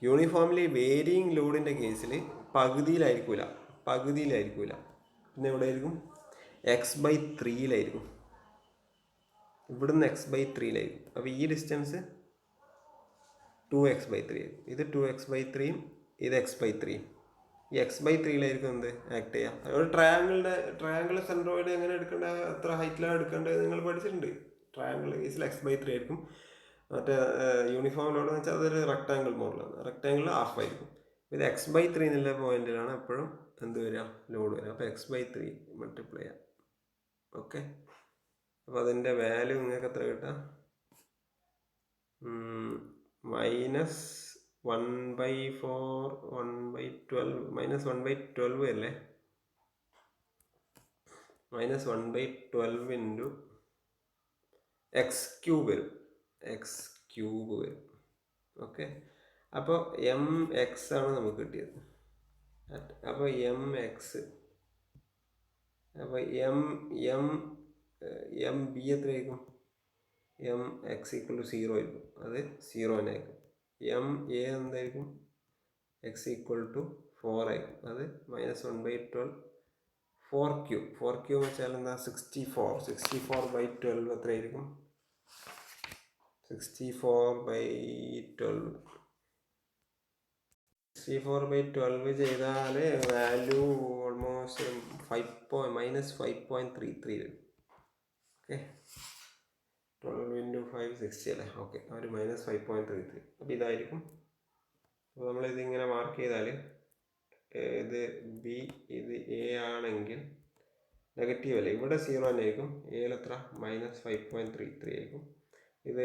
യൂണിഫോമിലി വേരിയിങ് ലോഡിൻ്റെ കേസിൽ പകുതിയിലായിരിക്കില്ല. പിന്നെ എവിടെ ആയിരിക്കും? x/3 ഇവിടുന്ന് x/3 അപ്പോൾ ഈ ഡിസ്റ്റൻസ് 2x/3 ഇത് 2x/3 ഇത് x/3. ഈ x/3 എന്ത് ആക്ട് ചെയ്യാം. ഒരു ട്രയാങ്കിൾ സെൻട്രോയിഡ് എങ്ങനെ എടുക്കേണ്ടത്, എത്ര ഹൈറ്റിലാണ് എടുക്കേണ്ടത് നിങ്ങൾ പഠിച്ചിട്ടുണ്ട്. ട്രയാങ്കിൾ കേസിൽ x/3 ആയിരിക്കും. മറ്റേ യൂണിഫോം ലോഡ് എന്ന് വെച്ചാൽ അതൊരു റെക്ടാങ്കിൾ മോഡലാണ്. റെക്ടാങ്കിൾ ഹാഫ് ആയിരിക്കും. ഇത് x/3 എന്നുള്ള പോയിന്റിലാണ് എപ്പോഴും എന്ത് വരിക, ലോഡ് വരിക. അപ്പോൾ x/3 മൾട്ടിപ്ലൈ ചെയ്യാം. ഓക്കെ, അപ്പോൾ അതിൻ്റെ വാല്യൂ നിങ്ങൾക്ക് എത്ര കിട്ടാം? -1/4 1/12 -1/12 അല്ലേ? -1/12 ഇൻറ്റു x³ വരും. ഓക്കെ, അപ്പോൾ mx ആണ് നമുക്ക് കിട്ടിയത്. അപ്പോൾ mx, അപ്പോൾ mb എത്രയായിരിക്കും? mx = 0 ആയിരിക്കും. അത് 0 തന്നെ ആയിരിക്കും. ma എന്തായിരിക്കും? x = 4 ആയിരിക്കും. അത് -1/12 4³ എന്ന് വെച്ചാൽ എന്താ? 64/12 എത്രയായിരിക്കും? 64/12 ചെയ്താൽ വാല്യൂ ഓൾമോസ്റ്റ് -5.33 വരും. ഓക്കെ, 12 × 5 60 അല്ലേ? ഓക്കെ, ഒരു -5.33. അപ്പോൾ ഇതായിരിക്കും. അപ്പോൾ നമ്മളിതിങ്ങനെ മാർക്ക് ചെയ്താൽ ഇത് ബി ഇത് എ ആണെങ്കിൽ നെഗറ്റീവ് അല്ലേ? ഇവിടെ 0 തന്നെ ആയിരിക്കും. എയിൽ എത്ര? -5.33 ആയിരിക്കും. ഇത്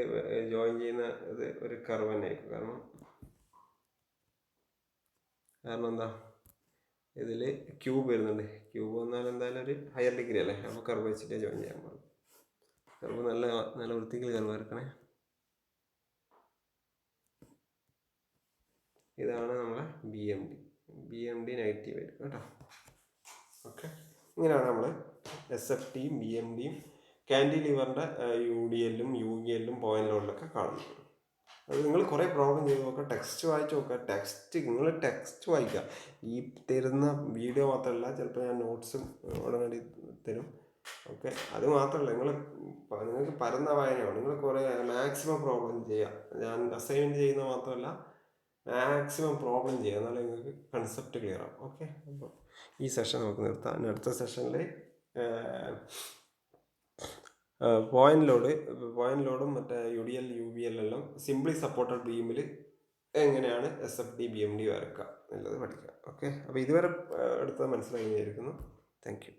ജോയിൻ ചെയ്യുന്ന ഇത് ഒരു കർവ് തന്നെ ആയിരിക്കും. കാരണം എന്താ, ഇതിൽ ക്യൂബ് വരുന്നുണ്ട്. ക്യൂബ് വന്നാൽ എന്തായാലും ഒരു ഹയർ ഡിഗ്രി അല്ലേ? അപ്പോൾ കർവ് വെച്ചിട്ട് ജോയിൻ ചെയ്യാൻ പാടും. കർവ് നല്ല വൃത്തിക്ക് കർവ് എടുക്കണേ. ഇതാണ് നമ്മളെ BMD നെഗറ്റീവ് ആയിരിക്കും കേട്ടോ. ഓക്കെ, ഇങ്ങനെയാണ് നമ്മൾ SFTയും BMDയും കാൻഡിലിവറിൻ്റെ UDLും UELും പോയിന്റ് ലോഡിലൊക്കെ കാണുന്നത്. അത് നിങ്ങൾ കുറേ പ്രോബ്ലം ചെയ്ത് നോക്കുക, ടെക്സ്റ്റ് വായിച്ച് നോക്കുക. നിങ്ങൾ ടെക്സ്റ്റ് വായിക്കുക. ഈ തരുന്ന വീഡിയോ മാത്രമല്ല, ചിലപ്പോൾ ഞാൻ നോട്ട്സും ഉടനടി തരും. ഓക്കെ, അത് മാത്രമല്ല, നിങ്ങൾക്ക് പരന്ന വായനയാണ്. നിങ്ങൾ കുറേ മാക്സിമം പ്രോബ്ലം ചെയ്യുക. ഞാൻ അസൈൻമെൻറ്റ് ചെയ്യുന്നത് മാത്രമല്ല, മാക്സിമം പ്രോബ്ലം ചെയ്യുക, എന്നാലേ നിങ്ങൾക്ക് കൺസെപ്റ്റ് ക്ലിയർ ആവും. ഓക്കെ, അപ്പോൾ ഈ സെഷൻ നമുക്ക് നിർത്താം. അടുത്ത സെഷനിൽ പോയിന്റ് ലോഡും മറ്റേ UDL UBL എല്ലാം സിംപ്ലി സപ്പോർട്ടഡ് ബീമിൽ എങ്ങനെയാണ് SFT BMD വരക്കുക എന്നുള്ളത് പഠിക്കുക. ഓക്കെ, അപ്പോൾ ഇതുവരെ എടുത്തത് മനസ്സിലായി വിചാരിക്കുന്നു. Thank you.